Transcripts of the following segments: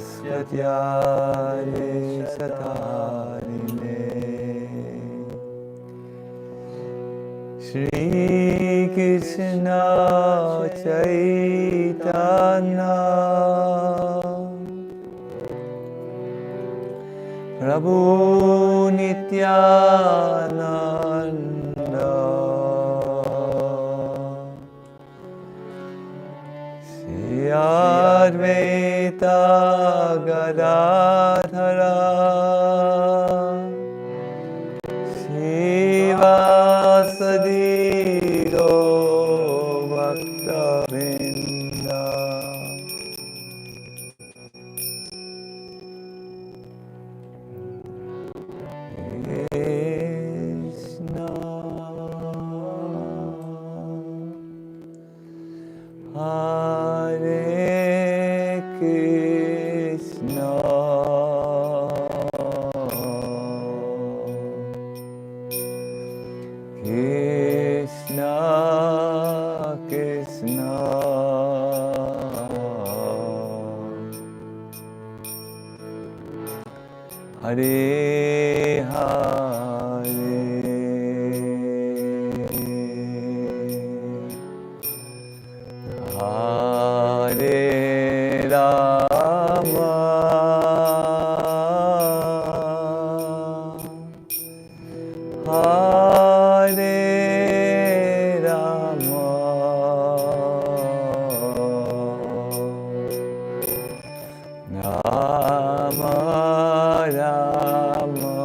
Satyare Satarine Shri Krishna Chaitanya Prabhu Nityananda Sri Advaita Gadadhara Srivasadi Bhaktavinda Krishna Hare Krishna Krishna Krishna Hare Hare Hare Rama Hare Rama Rama Rama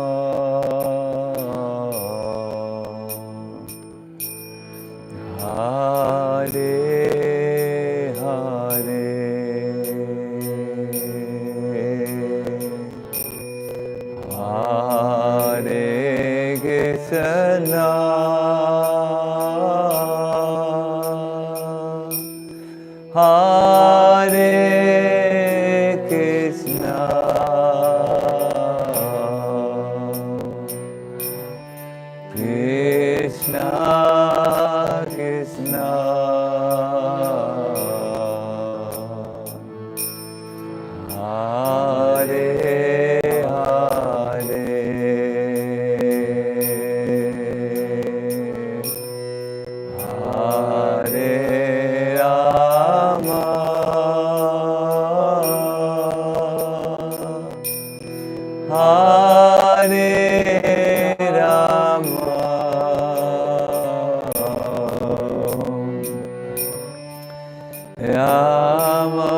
Hare Hare Hare Krishna Hare Krishna Krishna Krishna Hare Hare Hare Rama Hare Rama Rama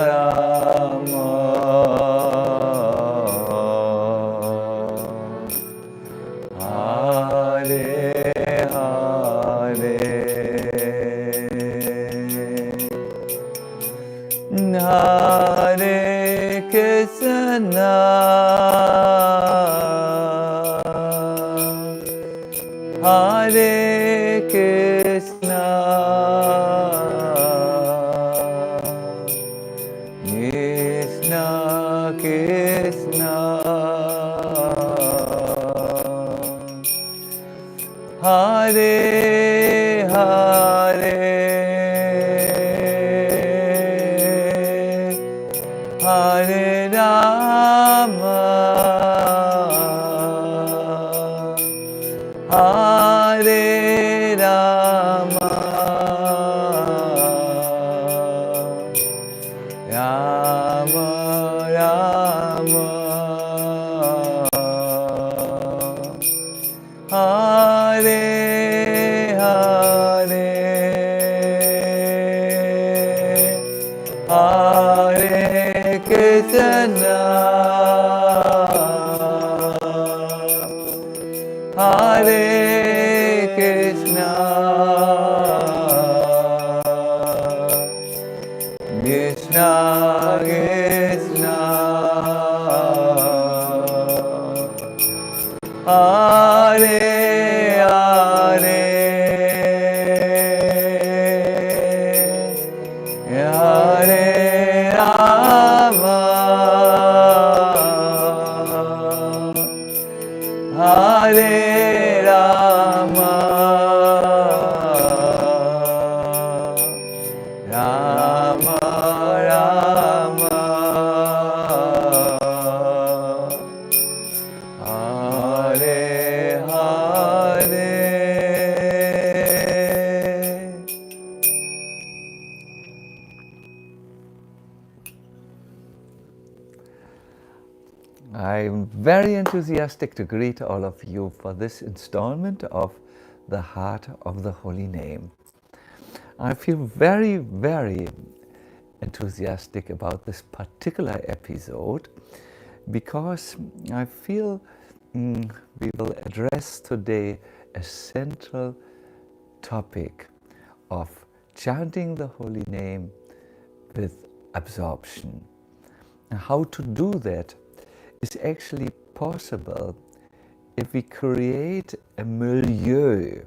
Rama Hare Hare Hare Krishna Hare Krishna Krishna Krishna Hare Hare Hare Rama Hare Rama Rama Rama Hare Hare Hare Krishna Hare Krishna Krishna Krishna Hare Hare Hare Rama Hare Rama Rama Rama I'm very enthusiastic to greet all of you for this installment of the Heart of the Holy Name. I feel very, very enthusiastic about this particular episode because I feel we will address today a central topic of chanting the Holy Name with absorption. And how to do that is actually possible if we create a milieu.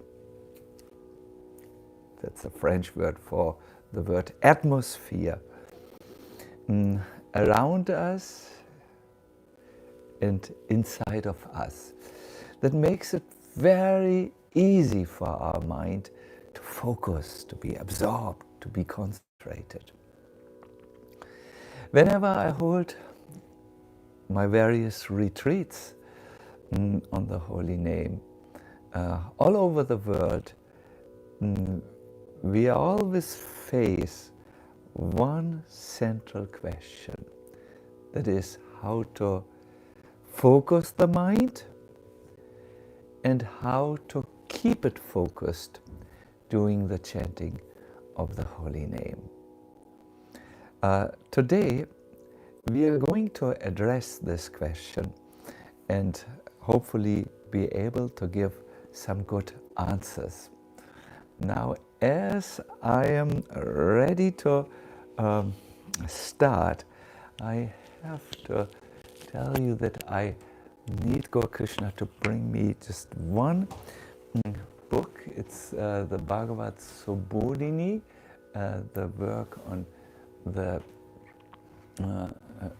That's a French word for the word atmosphere around us and inside of us. That makes it very easy for our mind to focus, to be absorbed, to be concentrated. Whenever I hold my various retreats on the Holy Name, all over the world, we always face one central question. That is how to focus the mind and how to keep it focused doing the chanting of the Holy Name. Today, we are going to address this question and hopefully be able to give some good answers. Now, as I am ready to start, I have to tell you that I need Gaur Krishna to bring me just one book. It's the Bhagavad Subodhini, the work on the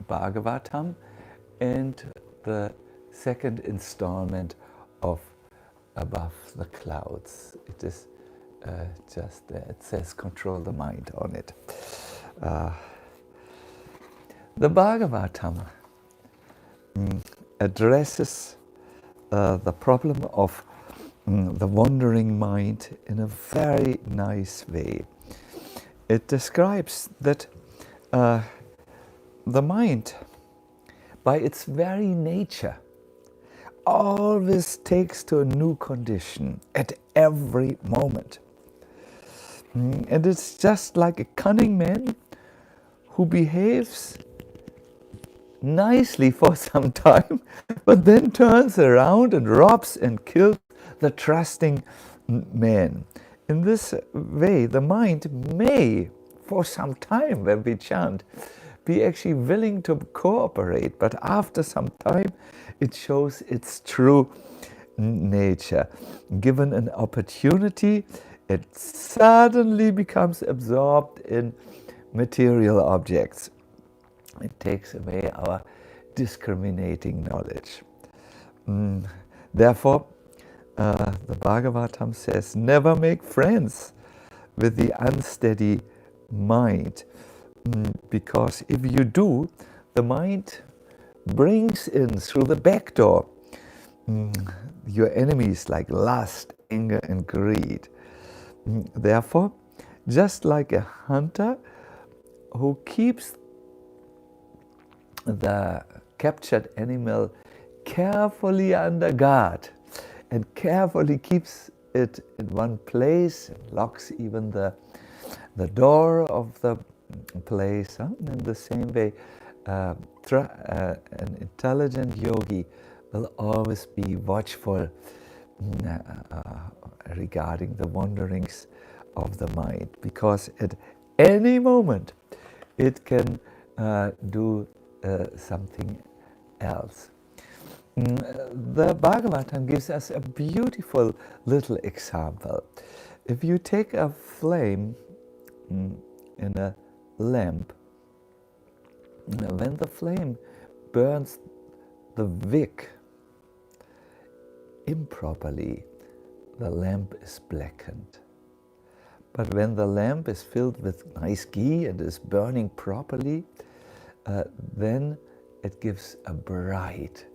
Bhagavatam, and the second installment of Above the Clouds. It is just there. It says Control the Mind on it. The Bhagavatam addresses the problem of the wandering mind in a very nice way. It describes that the mind, by its very nature, always takes to a new condition at every moment. And it's just like a cunning man who behaves nicely for some time, but then turns around and robs and kills the trusting man. In this way, the mind may, for some time when we chant, be actually willing to cooperate, but after some time it shows its true nature. Given an opportunity, it suddenly becomes absorbed in material objects. It takes away our discriminating knowledge. Therefore, the Bhagavatam says, never make friends with the unsteady mind. Because if you do, the mind brings in through the back door your enemies like lust, anger, and greed. Therefore, just like a hunter who keeps the captured animal carefully under guard and carefully keeps it in one place, locks even the door of the place. In the same way, an intelligent yogi will always be watchful regarding the wanderings of the mind, because at any moment it can do something else. The Bhagavatam gives us a beautiful little example. If you take a flame in a lamp, when the flame burns the wick improperly, the lamp is blackened. But when the lamp is filled with nice ghee and is burning properly, then it gives a bright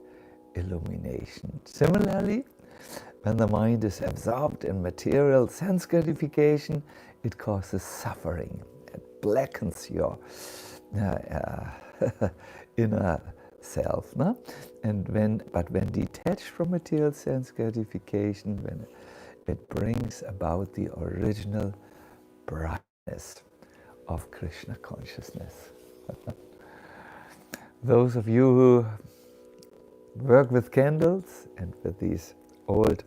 illumination. Similarly, when the mind is absorbed in material sense gratification, it causes suffering. It blackens your inner self. No? But when detached from material sense gratification, when it brings about the original brightness of Krishna consciousness. Those of you who work with candles and with these old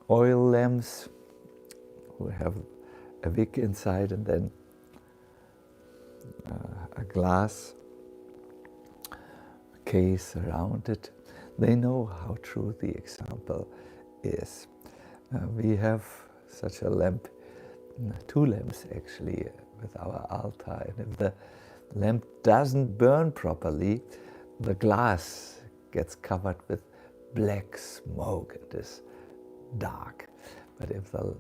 oil lamps, who have a wick inside and then a glass case around it, they know how true the example is. We have such a lamp, 2 lamps actually, with our altar, and if the lamp doesn't burn properly, the glass gets covered with black smoke. It is dark. But if the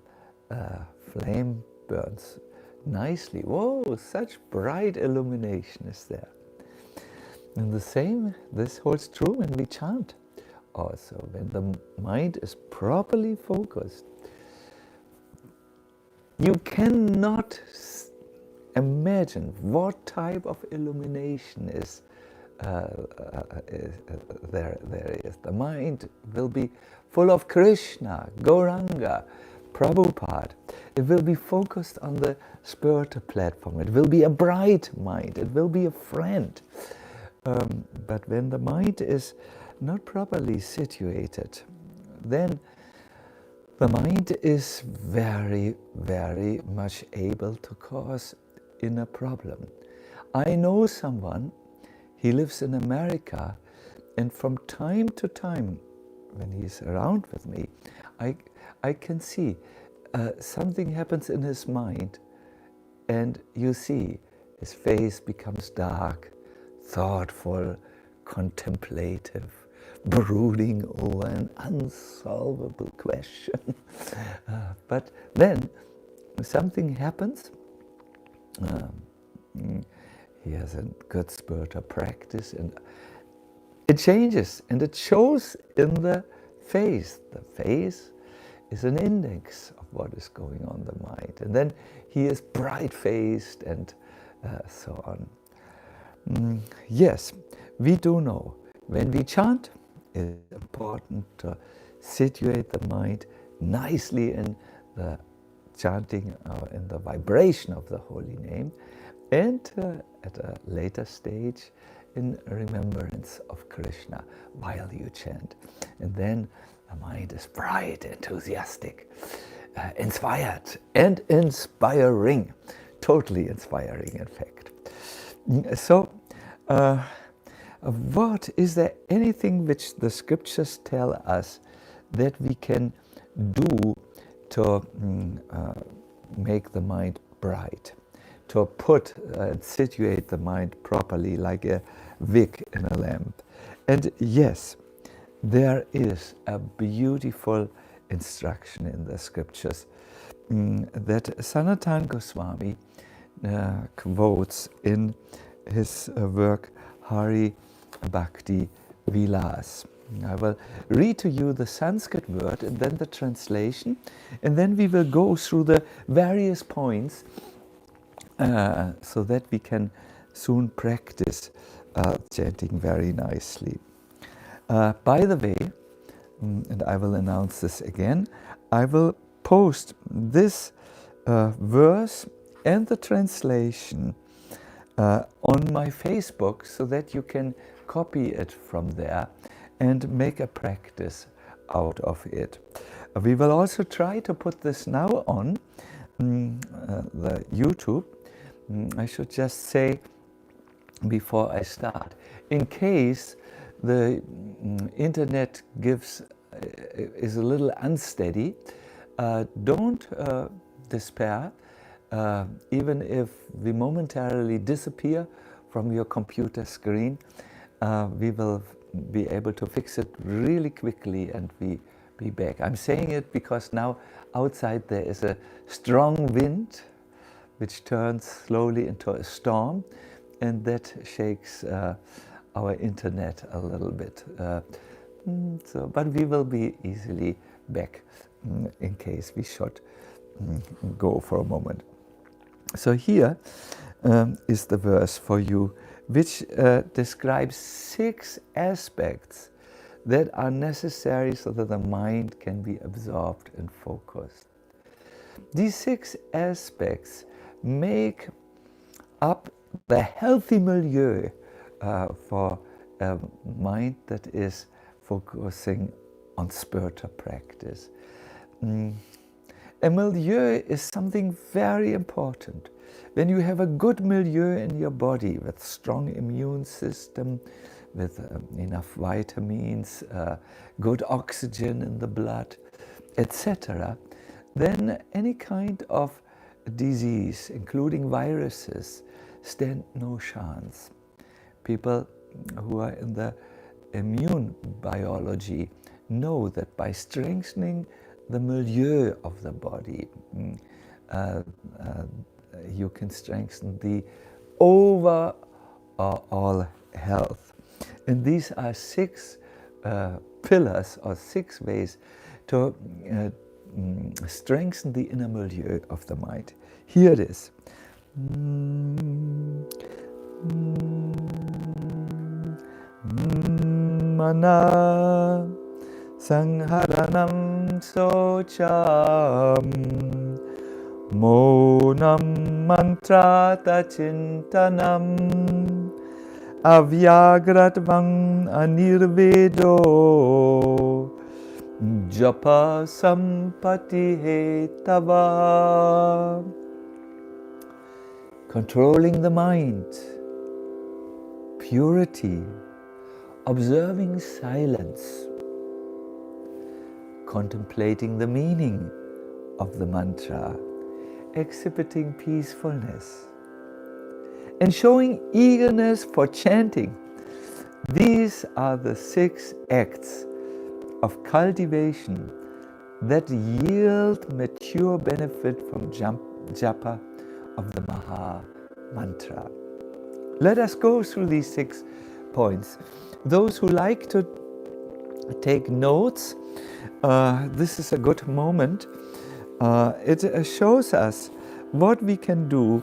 flame burns nicely, whoa, such bright illumination is there. And the same, this holds true when we chant also. When the mind is properly focused, you cannot imagine what type of illumination is there is. The mind will be full of Krishna, Gauranga, Prabhupada. It will be focused on the spiritual platform. It will be a bright mind. It will be a friend. But when the mind is not properly situated, then the mind is very, very much able to cause inner problem. I know someone, he lives in America, and from time to time, when he's around with me, I can see something happens in his mind, and you see his face becomes dark, thoughtful, contemplative, brooding over an unsolvable question. But then something happens. He has a good spiritual practice, and it changes, and it shows in the face. The face is an index of what is going on in the mind. And then he is bright-faced and so on. Yes, we do know when we chant, it's important to situate the mind nicely in the chanting, in the vibration of the holy name, and at a later stage in remembrance of Krishna while you chant. And then the mind is bright, enthusiastic, inspired and inspiring, totally inspiring in fact. So what is there anything which the scriptures tell us that we can do to make the mind bright, to put and situate the mind properly like a wick in a lamp? And yes, there is a beautiful instruction in the scriptures that Sacinandana Swami quotes in his work Hari Bhakti Vilas. I will read to you the Sanskrit word and then the translation, and then we will go through the various points so that we can soon practice chanting very nicely. By the way, and I will announce this again, I will post this verse and the translation on my Facebook so that you can copy it from there and make a practice out of it. We will also try to put this now on the YouTube. I should just say before I start, in case the internet is a little unsteady, don't despair. Even if we momentarily disappear from your computer screen, we will be able to fix it really quickly and be back. I'm saying it because now outside there is a strong wind which turns slowly into a storm, and that shakes our internet a little bit. But we will be easily back in case we should go for a moment. So here is the verse for you which describes 6 aspects that are necessary so that the mind can be absorbed and focused. These 6 aspects make up the healthy milieu for a mind that is focusing on spiritual practice. A milieu is something very important. When you have a good milieu in your body with strong immune system, with enough vitamins, good oxygen in the blood, etc., then any kind of disease, including viruses, stand no chance. People who are in the immune biology know that by strengthening the milieu of the body, you can strengthen the overall health. And these are 6 pillars or 6 ways to strengthen the inner milieu of the mind. Here it is. Mana Sangharanam Socham Monam Mantrata Chintanam Avyagratvam Anirvedo Japa Sampati Hetava. Controlling the mind, purity, observing silence, contemplating the meaning of the mantra, exhibiting peacefulness, and showing eagerness for chanting. These are the 6 acts of cultivation that yield mature benefit from japa of the Maha Mantra. Let us go through these 6 points. Those who like to take notes, this is a good moment. It shows us what we can do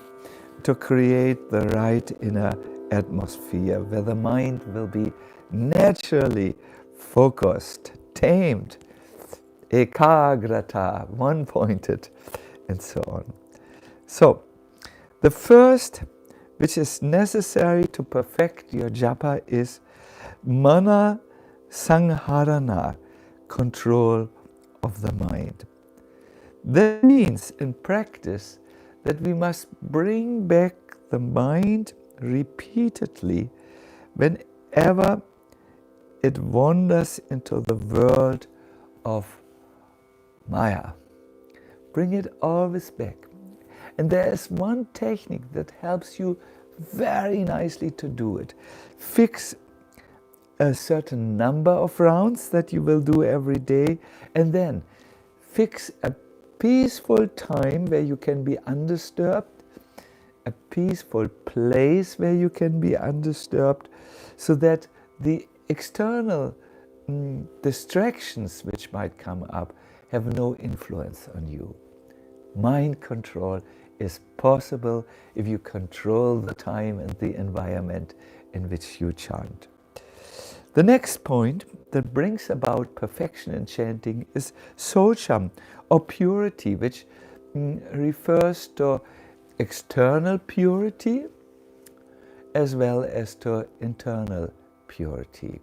to create the right inner atmosphere where the mind will be naturally focused, tamed, ekagrata, one-pointed, and so on. So, the first which is necessary to perfect your japa is mana sangharana, control of the mind. That means in practice that we must bring back the mind repeatedly whenever it wanders into the world of Maya. Bring it always back. And there is one technique that helps you very nicely to do it. Fix a certain number of rounds that you will do every day, and then fix a peaceful time where you can be undisturbed, a peaceful place where you can be undisturbed, so that the external distractions which might come up have no influence on you. Mind control is possible if you control the time and the environment in which you chant. The next point that brings about perfection in chanting is socham, or purity, which refers to external purity as well as to internal purity.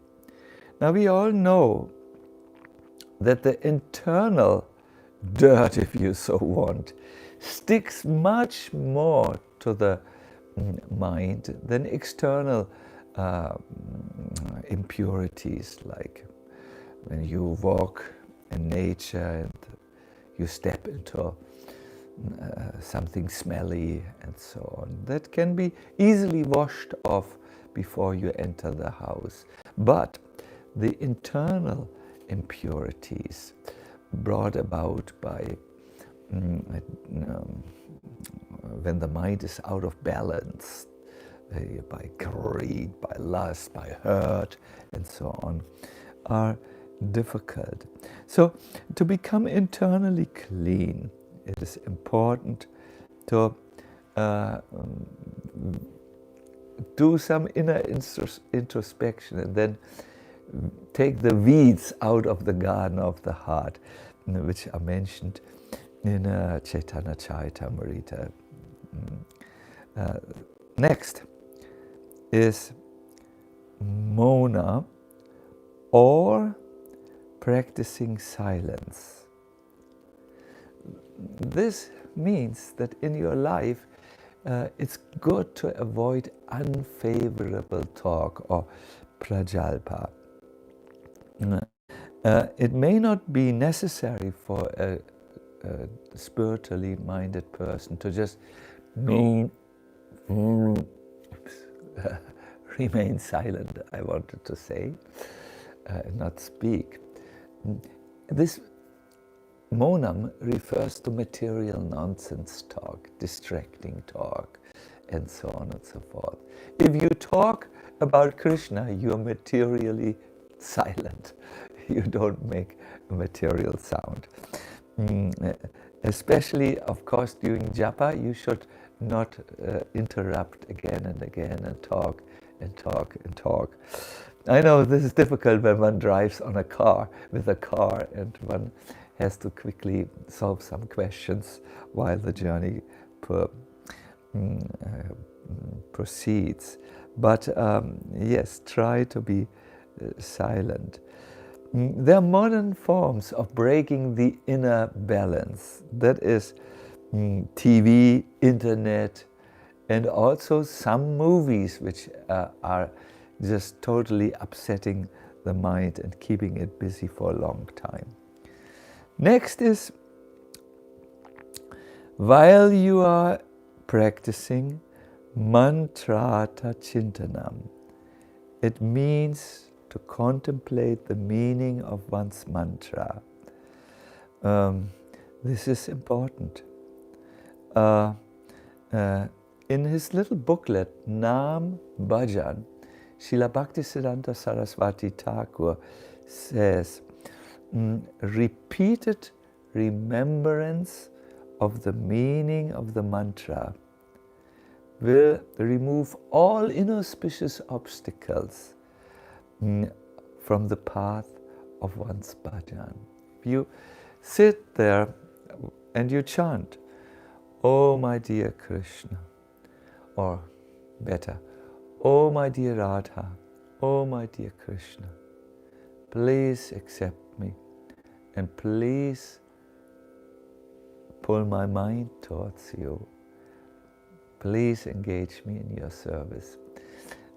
Now we all know that the internal dirt, if you so want, sticks much more to the mind than external impurities, like when you walk in nature and you step into something smelly and so on. That can be easily washed off before you enter the house. But the internal impurities brought about by when the mind is out of balance, by greed, by lust, by hurt, and so on, are difficult. So to become internally clean, it is important to do some inner introspection and then take the weeds out of the garden of the heart, which are mentioned in Chaitanya Charitamrita. Next is Mona, or practicing silence. This means that in your life it's good to avoid unfavorable talk or prajalpa. It may not be necessary for a spiritually minded person to just remain silent, I wanted to say, not speak. This monam refers to material nonsense talk, distracting talk, and so on and so forth. If you talk about Krishna, you're materially silent. You don't make a material sound. Especially, of course, during japa, you should not interrupt again and again and talk and talk and talk. I know this is difficult when one drives on a car, with a car, and one has to quickly solve some questions while the journey proceeds. But yes, try to be silent. There are modern forms of breaking the inner balance. That is TV, internet, and also some movies which are just totally upsetting the mind and keeping it busy for a long time. Next is, while you are practicing mantrata chintanam, it means to contemplate the meaning of one's mantra. This is important. In his little booklet, Naam Bhajan, Srila Bhaktisiddhanta Saraswati Thakur says, repeated remembrance of the meaning of the mantra will remove all inauspicious obstacles from the path of one's bhajan. If you sit there and you chant, "Oh my dear Krishna," or better, "Oh my dear Radha, oh my dear Krishna, please accept me and please pull my mind towards you. Please engage me in your service."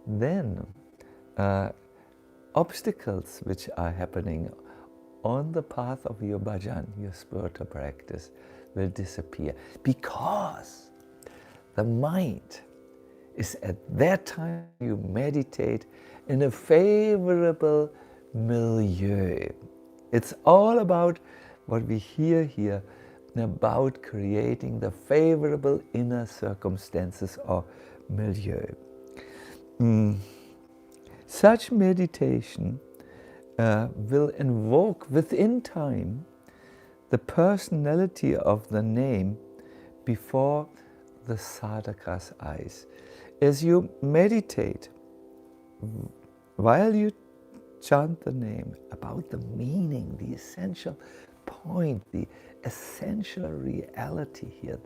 Then obstacles which are happening on the path of your bhajan, your spiritual practice, will disappear, because the mind is at that time you meditate in a favorable milieu. It's all about what we hear here, about creating the favorable inner circumstances or milieu. Such meditation will invoke within time the personality of the name before the sadhaka's eyes. As you meditate, while you chant the name, about the meaning, the essential point, the essential reality here,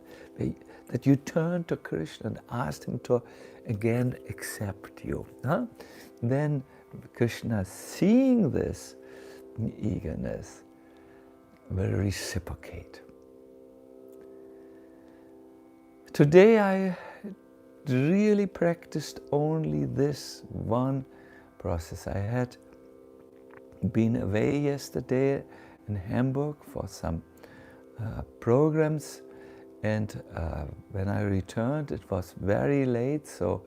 that you turn to Krishna and ask him to again accept you. Then Krishna, seeing this eagerness, will reciprocate. Today I really practiced only this one process. I had been away yesterday in Hamburg for some programs, and when I returned it was very late, so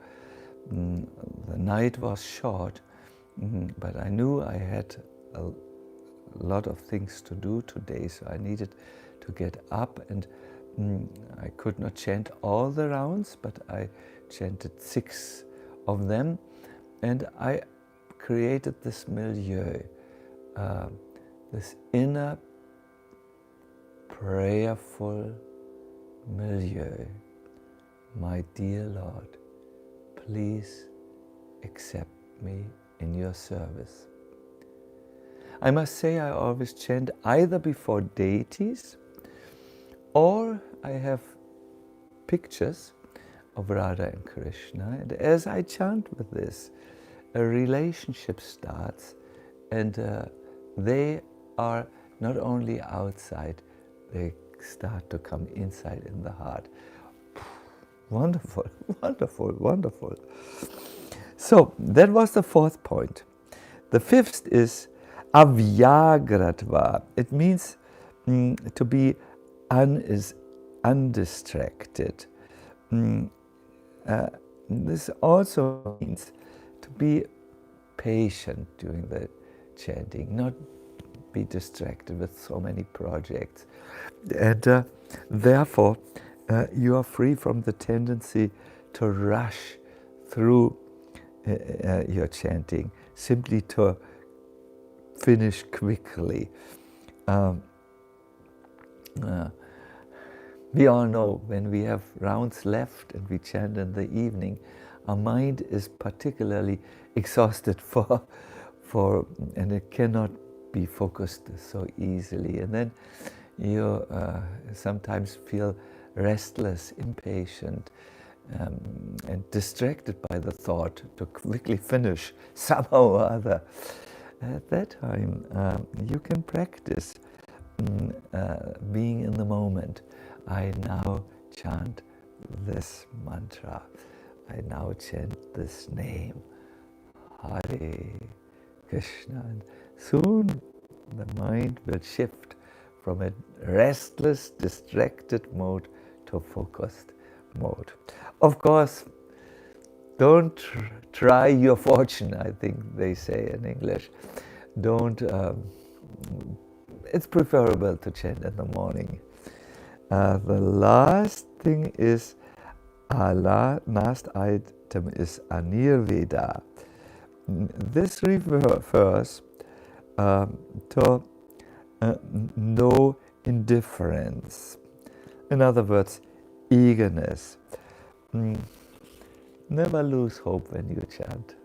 the night was short, but I knew I had a lot of things to do today, so I needed to get up, and I could not chant all the rounds, but I chanted 6 of them, and I created this milieu, this inner prayerful milieu. My dear Lord, please accept me in your service. I must say I always chant either before deities, or I have pictures of Radha and Krishna, and as I chant with this, a relationship starts, and they are not only outside, they start to come inside in the heart. Wonderful, wonderful, wonderful. So that was the fourth point. The fifth is avyagratva. It means to be undistracted. This also means to be patient during the chanting, not be distracted with so many projects. And therefore, you are free from the tendency to rush through your chanting, simply to finish quickly. We all know when we have rounds left and we chant in the evening, our mind is particularly exhausted and it cannot be focused so easily. And then you sometimes feel restless, impatient, and distracted by the thought to quickly finish somehow or other. At that time, you can practice being in the moment. I now chant this mantra. I now chant this name, Hare Krishna. And soon the mind will shift from a restless, distracted mode to focused mode. Of course, don't try your fortune, I think they say in English. Don't, it's preferable to chant in the morning. The last thing is, last item is Anirveda. This refers to no indifference. In other words, eagerness. Never lose hope when you chant.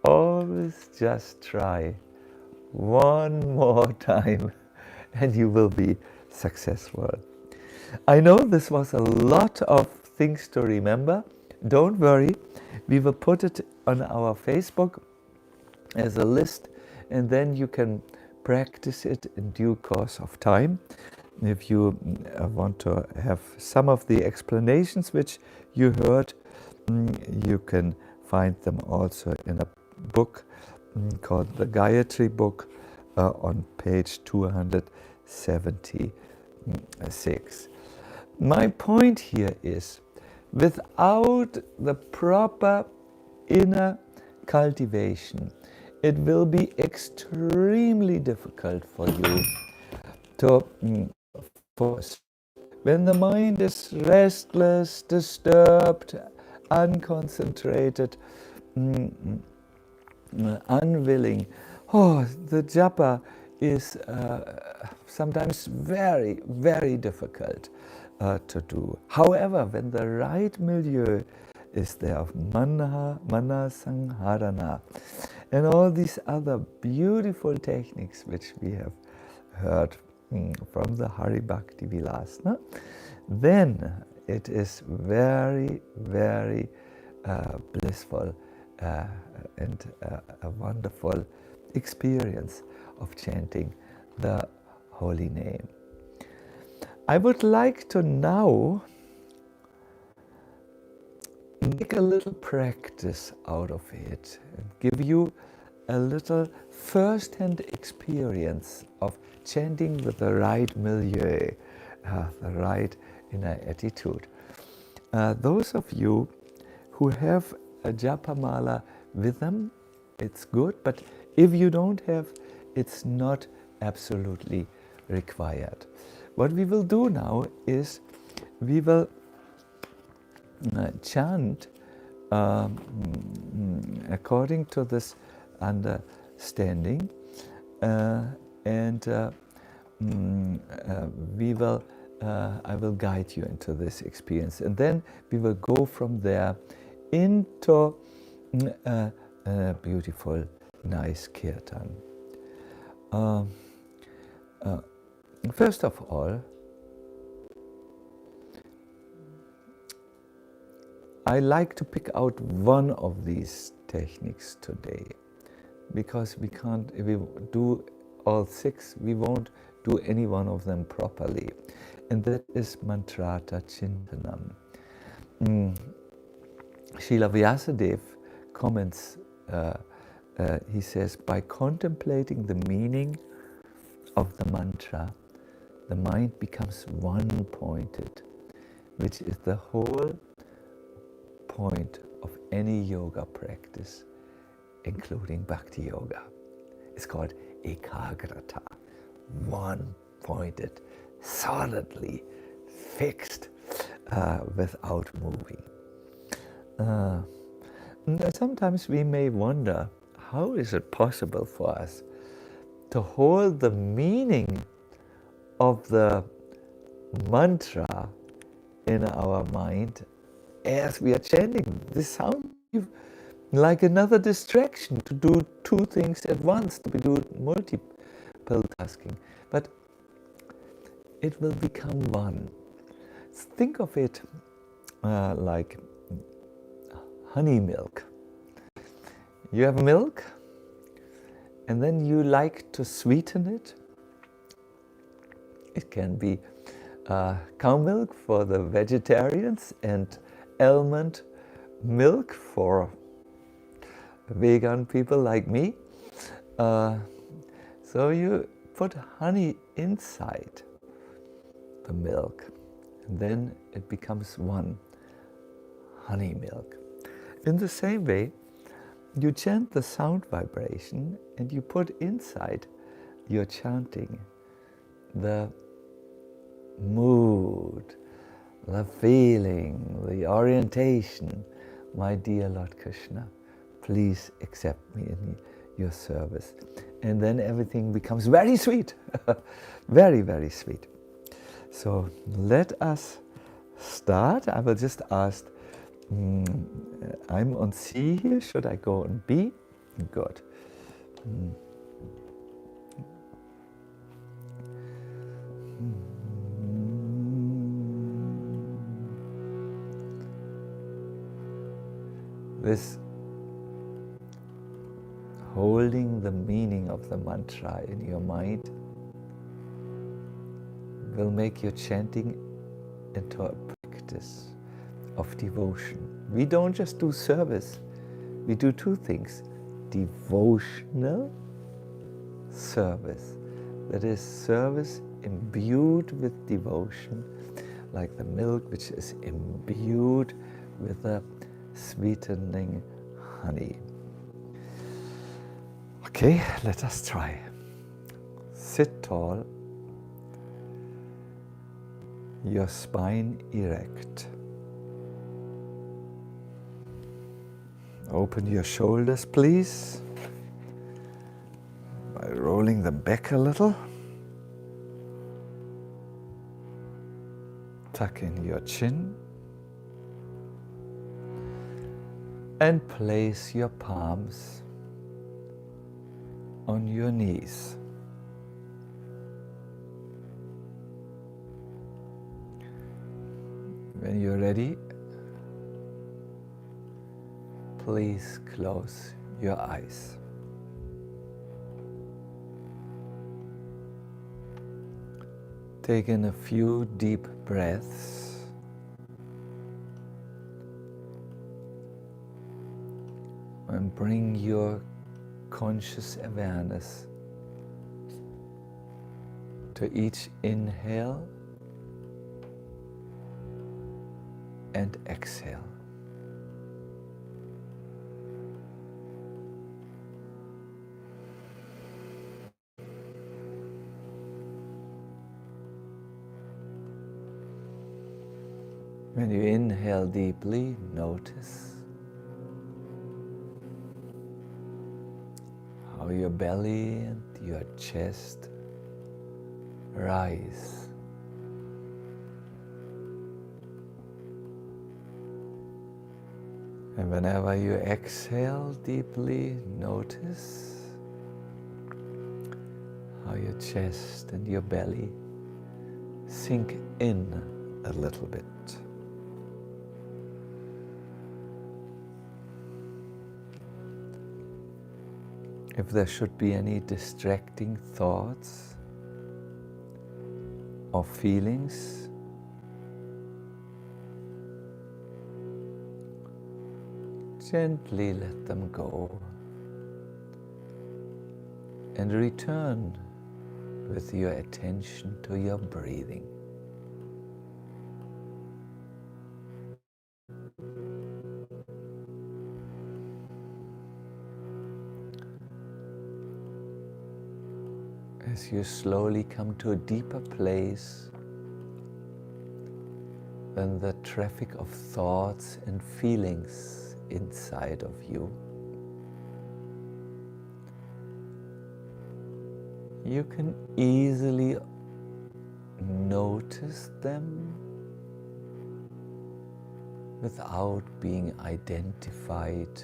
Always just try one more time and you will be successful. I know this was a lot of things to remember. Don't worry, we will put it on our Facebook as a list, and then you can practice it in due course of time. If you want to have some of the explanations which you heard, you can find them also in a book called the Gayatri book on page 276. My point here is, without the proper inner cultivation, it will be extremely difficult for you to focus. When the mind is restless, disturbed, unconcentrated, unwilling, the japa is sometimes very, very difficult to do. However, when the right milieu is there of mana sangharana and all these other beautiful techniques which we have heard from the Hari Bhakti Vilasana, then it is very, very blissful and a wonderful experience of chanting the holy name. I would like to now make a little practice out of it and give you a little first-hand experience of chanting with the right milieu, the right inner attitude. Those of you who have a japa mala with them, it's good, but if you don't have, it's not absolutely required. What we will do now is we will chant according to this understanding, and we will I will guide you into this experience, and then we will go from there into a beautiful, nice kirtan. Uh, First of all, I like to pick out one of these techniques today, because we can't, if we do all 6, we won't do any one of them properly. And that is mantrata chintanam. Srila Vyasadeva comments, he says, by contemplating the meaning of the mantra, the mind becomes one-pointed, which is the whole point of any yoga practice, including bhakti yoga. It's called ekagrata, one-pointed, solidly fixed, without moving. Sometimes we may wonder, how is it possible for us to hold the meaning of the mantra in our mind as we are chanting? This sounds like another distraction, to do 2 things at once, to do multiple tasking. But it will become one. Think of it like honey milk. You have milk, and then you like to sweeten it. It can be cow milk for the vegetarians and almond milk for vegan people like me. So you put honey inside the milk, and then it becomes one, honey milk. In the same way, you chant the sound vibration, and you put inside your chanting the mood, the feeling, the orientation. My dear Lord Krishna, please accept me in your service. And then everything becomes very sweet, very, very sweet. So let us start. I will just ask, I'm on C here, should I go on B? Good. This holding the meaning of the mantra in your mind will make your chanting into a practice of devotion. We don't just do service, we do 2 things. Devotional service, that is service imbued with devotion, like the milk which is imbued with the sweetening honey. Okay, let us try. Sit tall, your spine erect. Open your shoulders, please, by rolling them back a little. Tuck in your chin. And place your palms on your knees. When you're ready, please close your eyes. Take in a few deep breaths. And bring your conscious awareness to each inhale and exhale. When you inhale deeply, notice how your belly and your chest rise. And whenever you exhale deeply, notice how your chest and your belly sink in a little bit. If there should be any distracting thoughts or feelings, gently let them go and return with your attention to your breathing. As you slowly come to a deeper place than the traffic of thoughts and feelings inside of you, you can easily notice them without being identified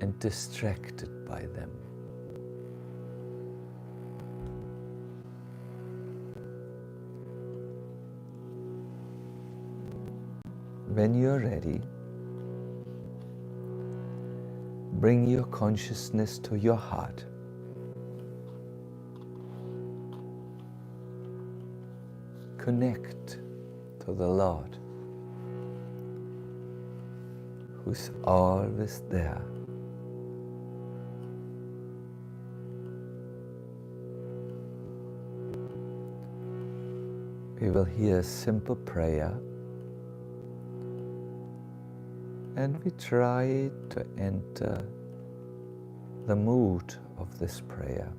and distracted by them. When you're ready, bring your consciousness to your heart. Connect to the Lord, who's always there. We will hear a simple prayer, and we try to enter the mood of this prayer.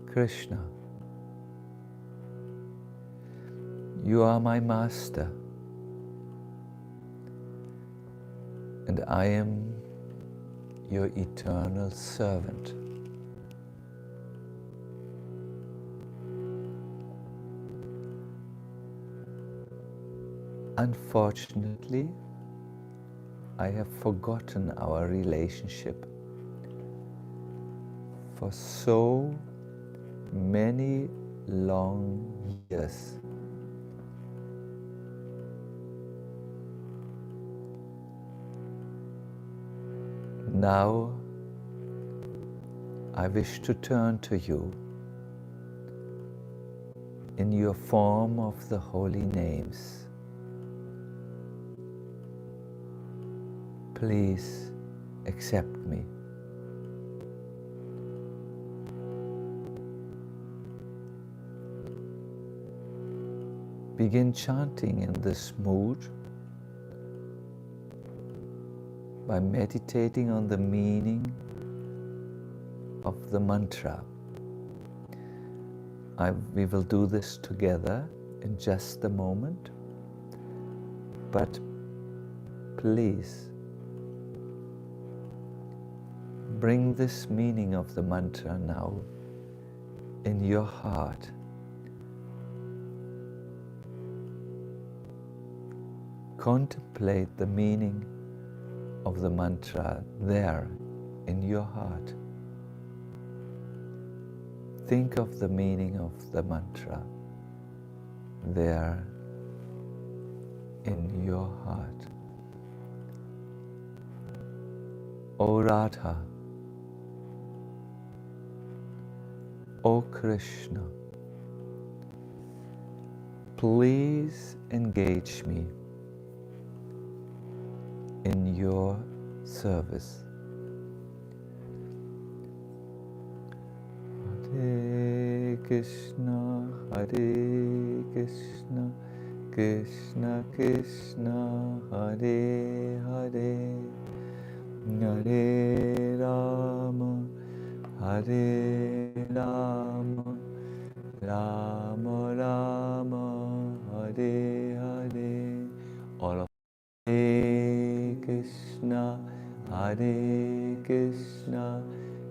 Krishna, you are my master, and I am your eternal servant. Unfortunately, I have forgotten our relationship for so many long years. Now, I wish to turn to you in your form of the holy names. Please accept me. Begin chanting in this mood by meditating on the meaning of the mantra. We will do this together in just a moment, but please bring this meaning of the mantra now in your heart. Contemplate the meaning of the mantra there in your heart. Think of the meaning of the mantra there in your heart. O Radha, O Krishna, please engage me in your service. Hare Krishna, Hare Krishna, Krishna Krishna, Hare Hare, Hare Rama, Hare Rama, Rama Rama, Hare Hare. All of Hare Krishna, Hare Krishna,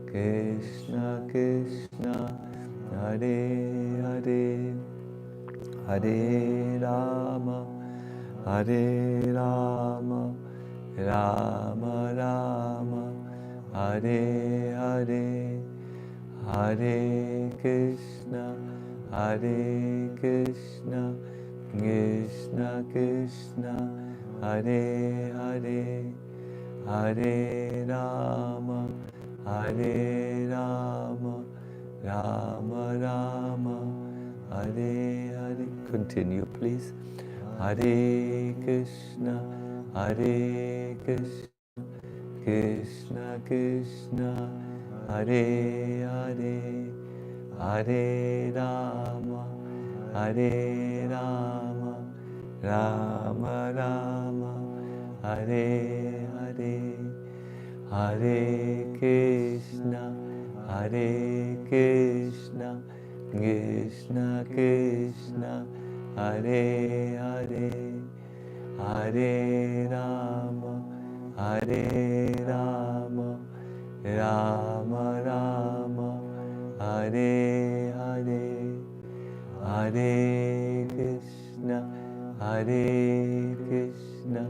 Krishna Krishna, Hare Hare, Hare Rama, Hare Rama, Rama Rama, Hare Hare, Hare Krishna, Hare Krishna, Krishna Krishna, Hare Hare, Hare Rama, Hare Rama, Rama Rama, Hare Hare. Continue, please. Hare Krishna, Hare Krishna, Krishna Krishna, Hare Hare, Hare Rama, Hare Rama, Rama Rama, Hare Hare, Hare Krishna, Hare Krishna, Krishna Krishna, Hare Hare, Hare Rama, Hare Rama, Rama Rama, Hare Hare, Hare Krishna, Hare Krishna,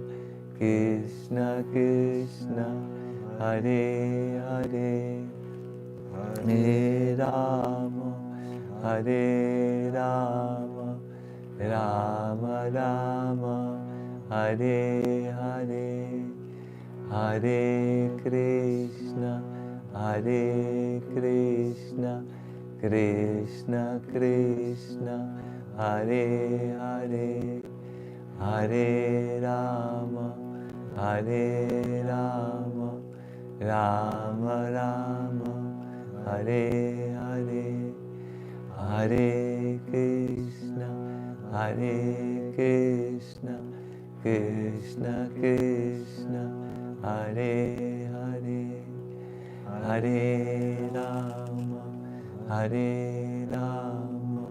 Krishna Krishna, Hare Hare, Hare Rama, Hare Rama, Rama Rama, Hare Hare, Hare Krishna, Hare Krishna, Krishna Krishna, Hare Hare, Hare Rama, Hare Rama, Rama Rama, Hare Hare, Hare Krishna, Hare Krishna, Krishna Krishna, Hare Hare, Hare Rama, Hare Rama,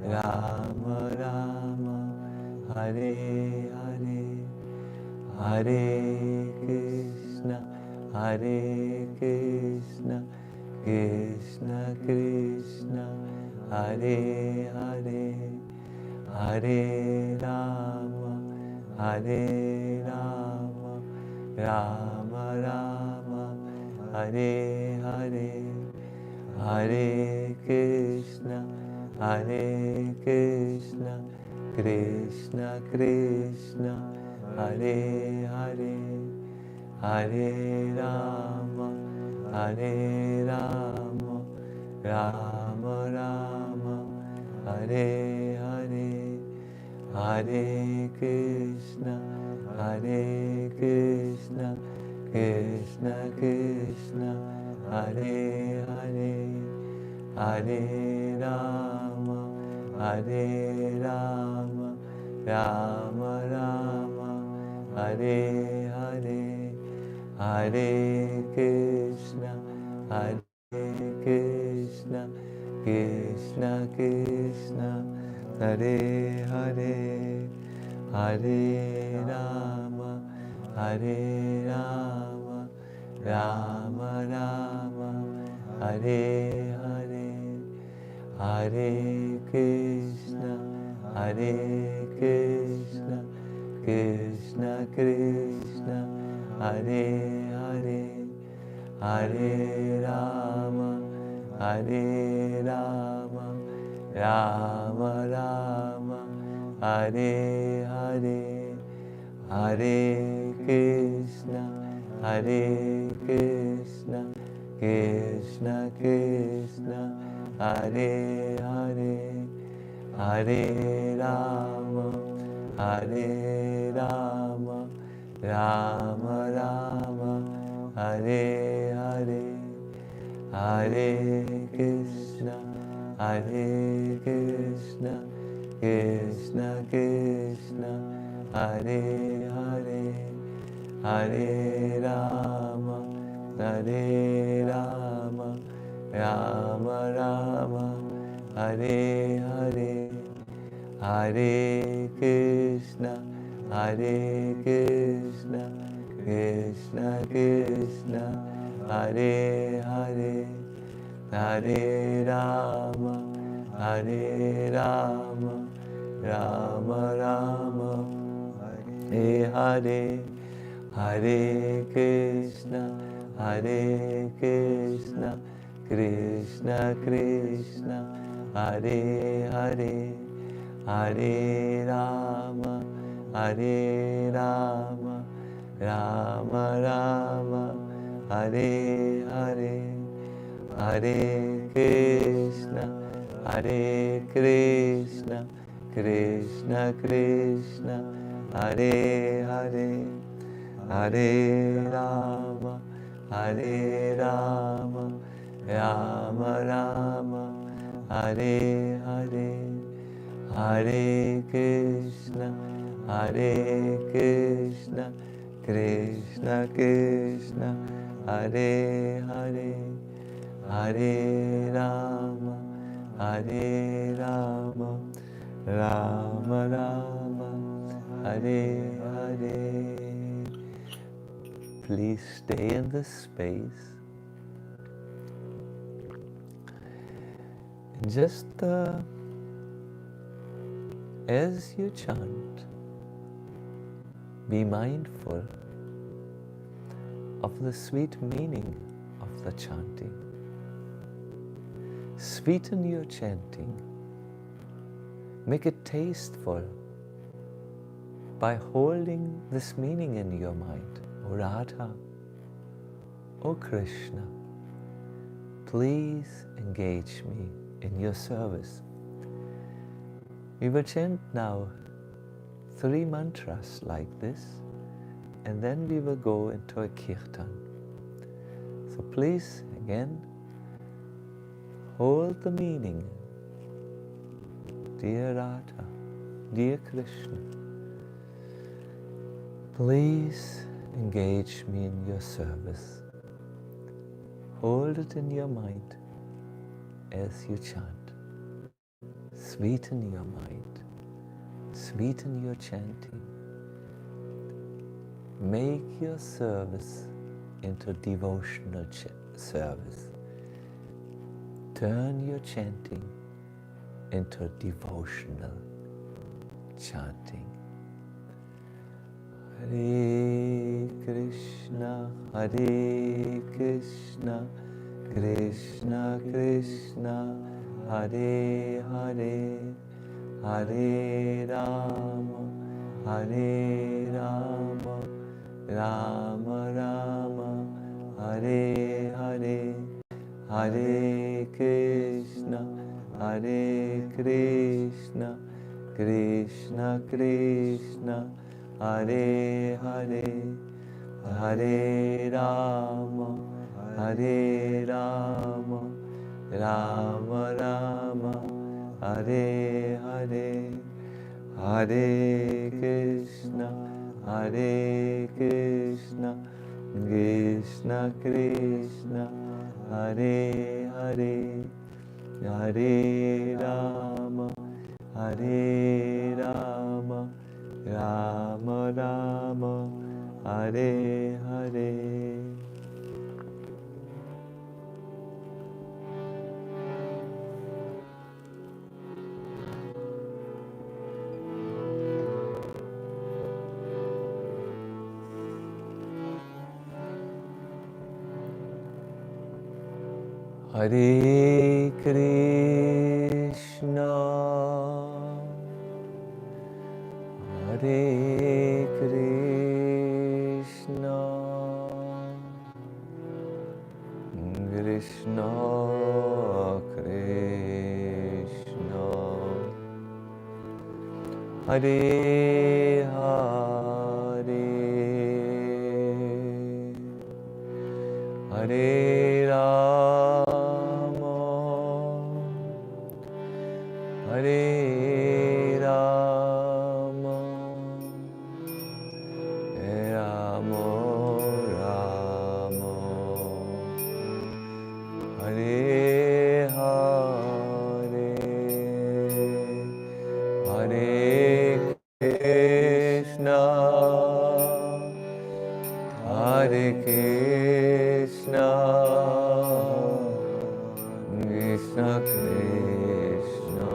Rama Rama, Hare Hare, Hare Krishna, Hare Krishna, Krishna Krishna, Hare Hare, Hare Rama, Hare Rama, Rama Rama, Hare Hare, Hare Krishna, Hare Krishna, Krishna Krishna, Hare Hare, Hare Rama, Hare Rama, Rama Rama, Hare Hare, Hare Krishna, Hare Krishna, Krishna Krishna, Hare Hare, Hare Rama, Hare Rama, Rama Rama, Hare Hare, Hare Krishna, Hare Krishna, Krishna Krishna, Hare Hare, Hare Rama, Hare Rama, Rama Rama, Hare Hare, Hare Krishna, Hare Krishna, Krishna Krishna, Hare Hare, Hare Rama, Hare Rama, Rama Rama, Hare Hare, Hare Krishna, Hare Krishna, Krishna Krishna, Hare Hare, Hare Rama, Hare Rama, Rama Rama, Hare Hare, Hare Krishna, Hare Krishna, Krishna Krishna, Hare Hare, Hare Rama, Hare Rama, Rama Rama, Hare Hare, Hare Krishna, Hare Krishna, Krishna Krishna, Hare Hare, Hare Rama, Hare Rama, Rama Rama, Hare Hare, Hare Krishna, Krishna Krishna, Hare Hare, Hare Rama, Rama Rama, Hare Hare, Hare Krishna, Krishna Krishna, Hare Hare, Hare Rama, Rama Rama, Hare Hare, Hare Krishna, Krishna Krishna, Hare Hare, Hare Rama, Rama Rama, Hare Hare. Please stay in this space. Just as you chant, be mindful of the sweet meaning of the chanting. Sweeten your chanting. Make it tasteful by holding this meaning in your mind. O Radha, O Krishna, please engage me in your service. We will chant now 3 mantras like this, and then we will go into a kirtan. So please, again, hold the meaning. Dear Radha, dear Krishna, please engage me in your service. Hold it in your mind as you chant. Sweeten your mind. Sweeten your chanting. Make your service into devotional service. Turn your chanting into devotional chanting. Hare Krishna, Krishna Krishna, Hare Hare, Hare Rama, Rama Rama, Hare Hare, Hare Krishna, Krishna Krishna, Hare Hare, Hare Rama, Rama Rama, Hare Hare, Hare Krishna, Krishna Krishna, Hare Hare, Hare Rama, Rama Rama, Hare Hare. Hare Krishna, Hare Krishna, Krishna Krishna, Hare Hare, Hare Rama, Hare Rama, Rama Rama, Hare Hare, Hare Krishna, Hare Krishna, Krishna Krishna,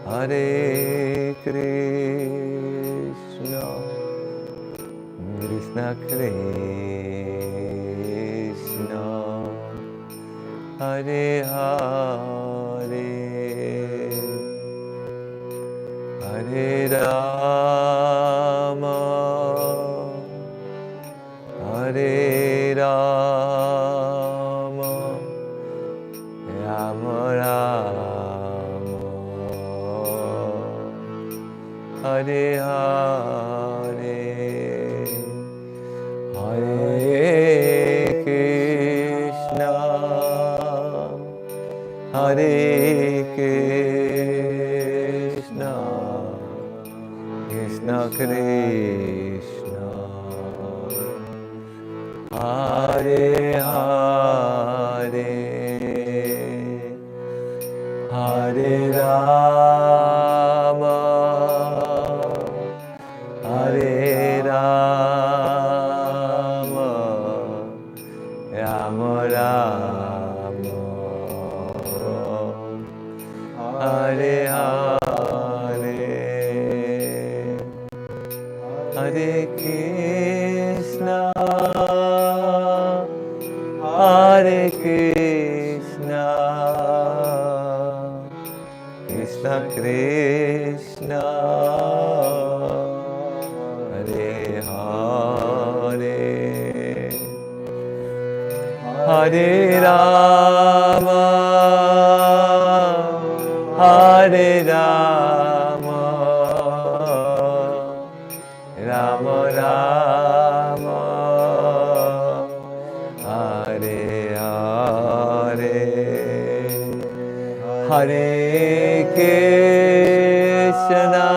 Hare Krishna, Krishna Krishna, Hare Hare, Hare Rama, Hare Rama, Rama Rama, Hare Hare, Hare Krishna, Hare Krishna, Krishna Krishna, Hare Hare, Hare Rama, Hare Rama, Rama Rama, Hare Hare, Hare Krishna, Hare Krishna, Krishna Krishna, Hare Hare, Hare Rama, Hare Rama, Rama Rama, Hare Hare, Hare Krishna,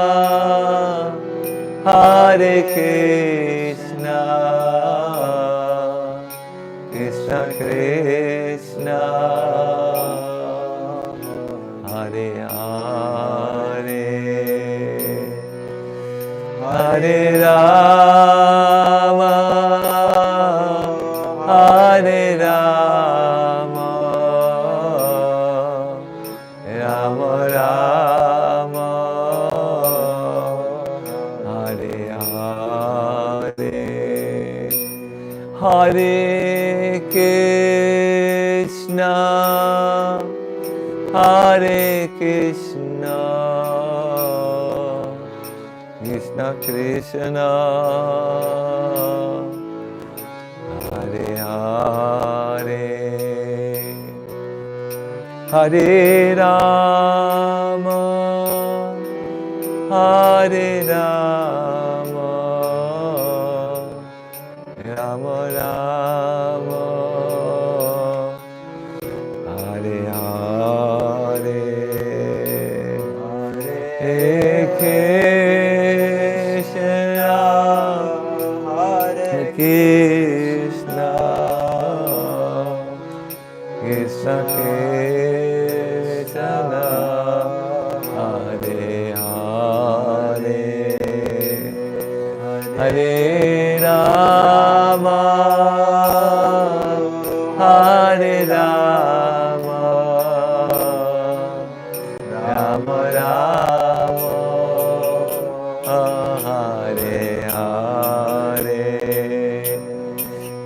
Hare Krishna, Krishna Krishna, Hare Hare, Hare Rama, Hare Rama, Rama Rama, Hare Hare, Hare Krishna, Hare Krishna, Krishna Krishna, Hare Hare, Hare Rama, Hare Rama, Rama Rama, Hare Hare, Hare Krishna, Hare Krishna, Krishna Krishna, Hare Hare, Hare Rama, Hare Rama, Rama Rama, Hare Hare,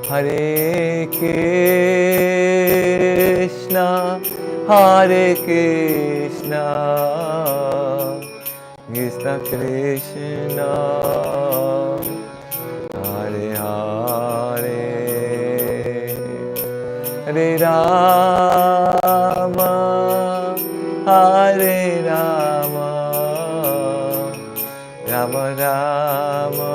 Hare Krishna, Hare Krishna, Krishna Krishna, Hare Hare, Hare Rama, Hare Rama, Rama Rama,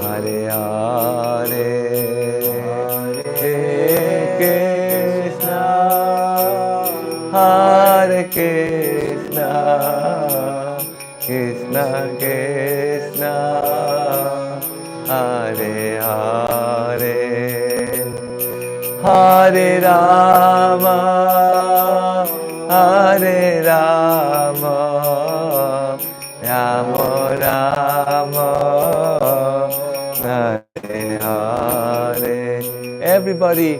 Hare Hare, Hare Krishna, Krishna Krishna, Hare Hare, Hare Rama, Hare Rama, Rama Rama, Hare Hare. Everybody,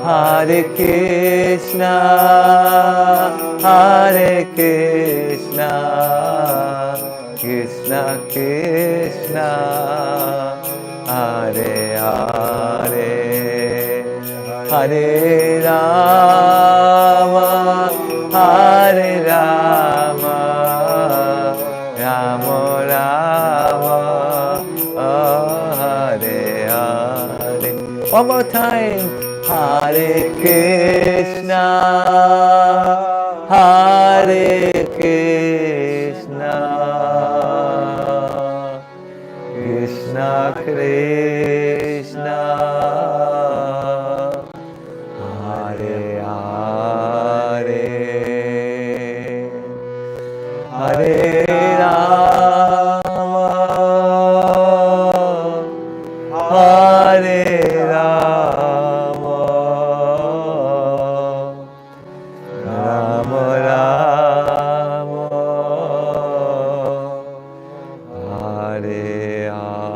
Hare Krishna, Hare Krishna, Krishna Krishna, Hare Hare, Hare Rama, Hare Rama, Rama Rama, Hare Hare. One more time. Hare Krishna, Hare Krishna, Krishna Krishna, Hare Hare, Hare Rama, Hare Rama, Rama Rama, Hare Hare.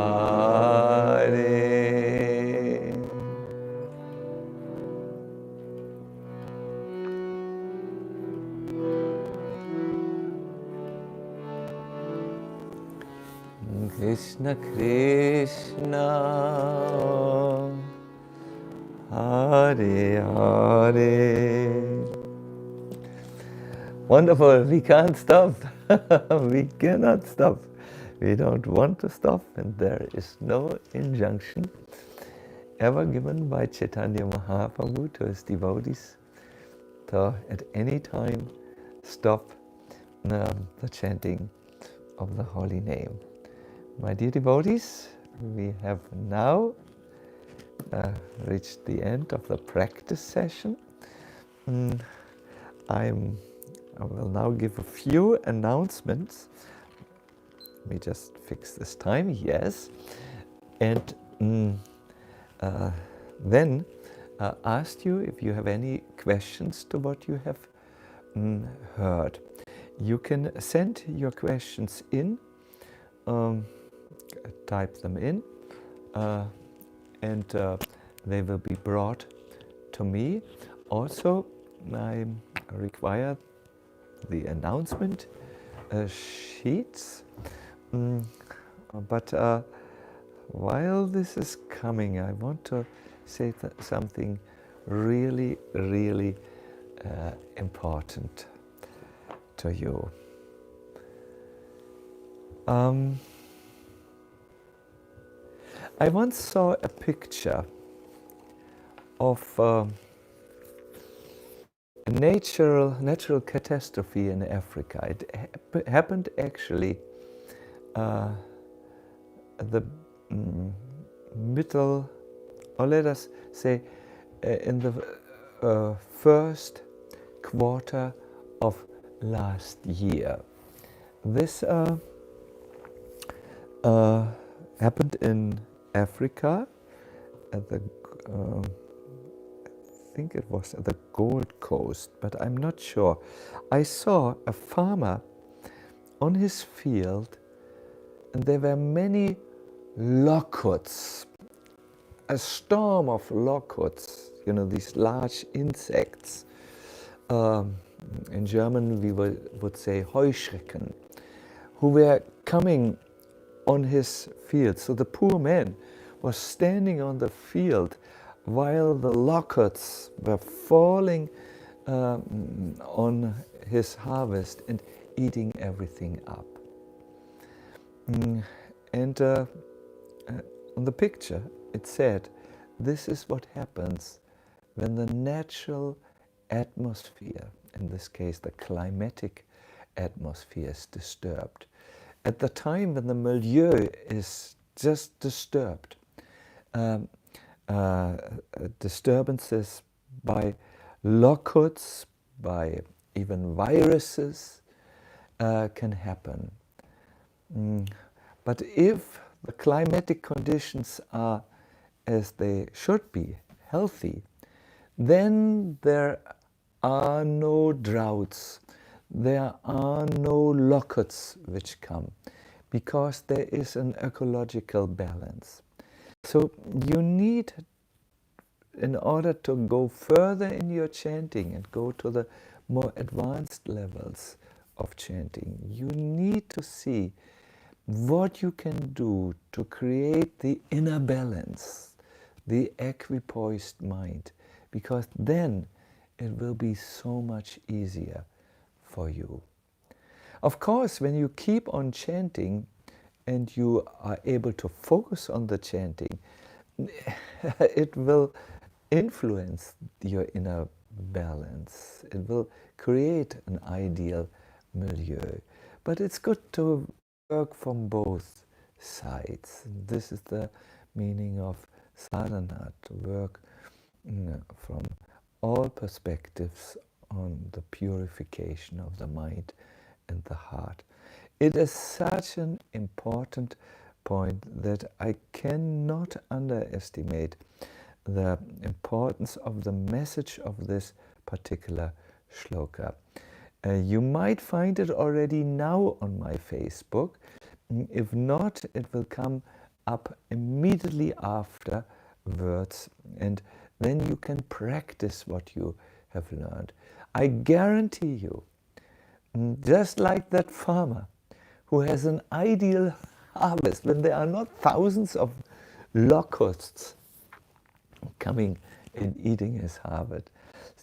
Krishna Krishna, Hare Hare. Wonderful, we can't stop. We cannot stop. We don't want to stop, and there is no injunction ever given by Chaitanya Mahaprabhu to his devotees to at any time stop the chanting of the holy name. My dear devotees, we have now reached the end of the practice session. I will now give a few announcements. Let me just fix this time, yes. And then ask you if you have any questions to what you have heard. You can send your questions in, type them in, and they will be brought to me. Also, I require the announcement sheets, but while this is coming, I want to say something really, really important to you. I once saw a picture of a natural catastrophe in Africa. It happened actually the middle, or let us say in the first quarter of last year. This happened in Africa at the I think it was at the Gold Coast, but I'm not sure. I saw a farmer on his field, and there were many locusts, a storm of locusts, you know, these large insects. In German we would say Heuschrecken, who were coming on his field. So the poor man was standing on the field while the locusts were falling on his harvest and eating everything up. And on the picture it said, this is what happens when the natural atmosphere, in this case the climatic atmosphere, is disturbed. At the time when the milieu is just disturbed, disturbances by locusts, by even viruses can happen. But if the climatic conditions are as they should be, healthy, then there are no droughts, there are no locusts which come, because there is an ecological balance. So you need in order to go further in your chanting and go to the more advanced levels of chanting, you need to see what you can do to create the inner balance, the equipoised mind, because then it will be so much easier for you. Of course, when you keep on chanting and you are able to focus on the chanting, it will influence your inner balance. It will create an ideal milieu. But it's good to work from both sides. This is the meaning of sadhana, to work from all perspectives on the purification of the mind and the heart. It is such an important point that I cannot underestimate the importance of the message of this particular shloka. You might find it already now on my Facebook. If not, it will come up immediately afterwards, and then you can practice what you have learned. I guarantee you, just like that farmer who has an ideal harvest, when there are not thousands of locusts coming and eating his harvest,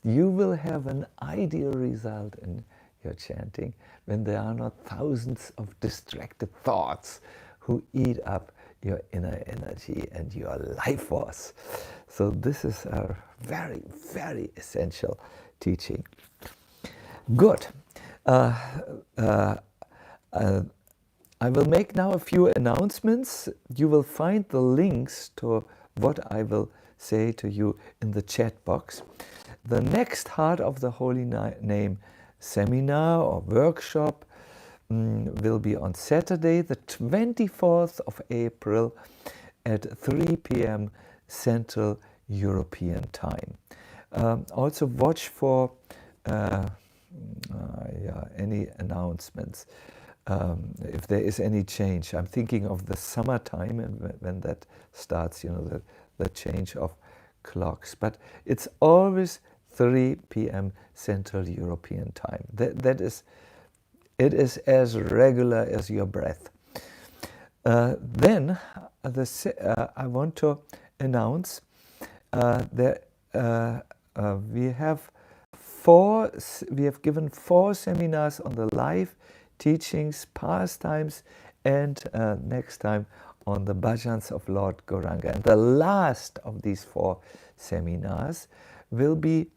you will have an ideal result in your chanting when there are not thousands of distracted thoughts who eat up your inner energy and your life force. So this is a very, very essential teaching. Good. I will make now a few announcements. You will find the links to what I will say to you in the chat box. The next Heart of the Holy Name seminar or workshop will be on Saturday, the 24th of April at 3 p.m. Central European Time. Also watch for any announcements, if there is any change. I'm thinking of the summertime and when that starts, you know, the change of clocks. But it's always 3 p.m. Central European Time. It is as regular as your breath. Then I want to announce that we have given 4 seminars on the life teachings, pastimes, and next time on the Bhajans of Lord Gauranga. And the last of these 4 seminars will be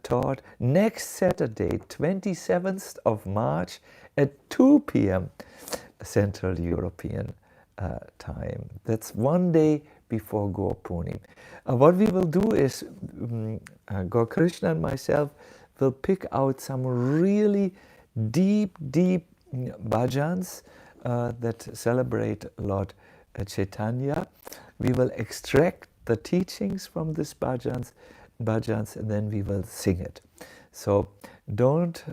taught next Saturday, 27th of March at 2 p.m. Central European time. That's one day before Gaur Purnim. What we will do is, Gaur Krishna and myself will pick out some really deep bhajans that celebrate Lord Chaitanya. We will extract the teachings from these bhajans, and then we will sing it. So don't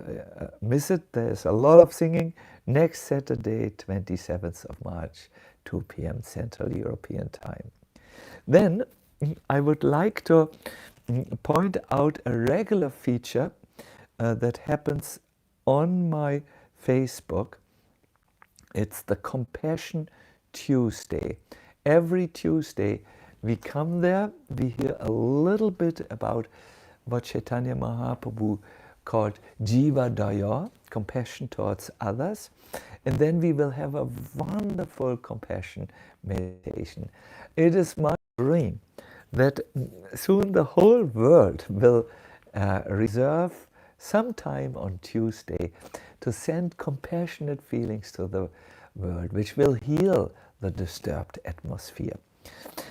miss it. There's a lot of singing next Saturday, 27th of March, 2 p.m. Central European Time. Then I would like to point out a regular feature that happens on my Facebook. It's the Compassion Tuesday. Every Tuesday we come there, we hear a little bit about what Chaitanya Mahaprabhu called Jiva Daya, compassion towards others, and then we will have a wonderful compassion meditation. It is my dream that soon the whole world will reserve some time on Tuesday to send compassionate feelings to the world, which will heal the disturbed atmosphere.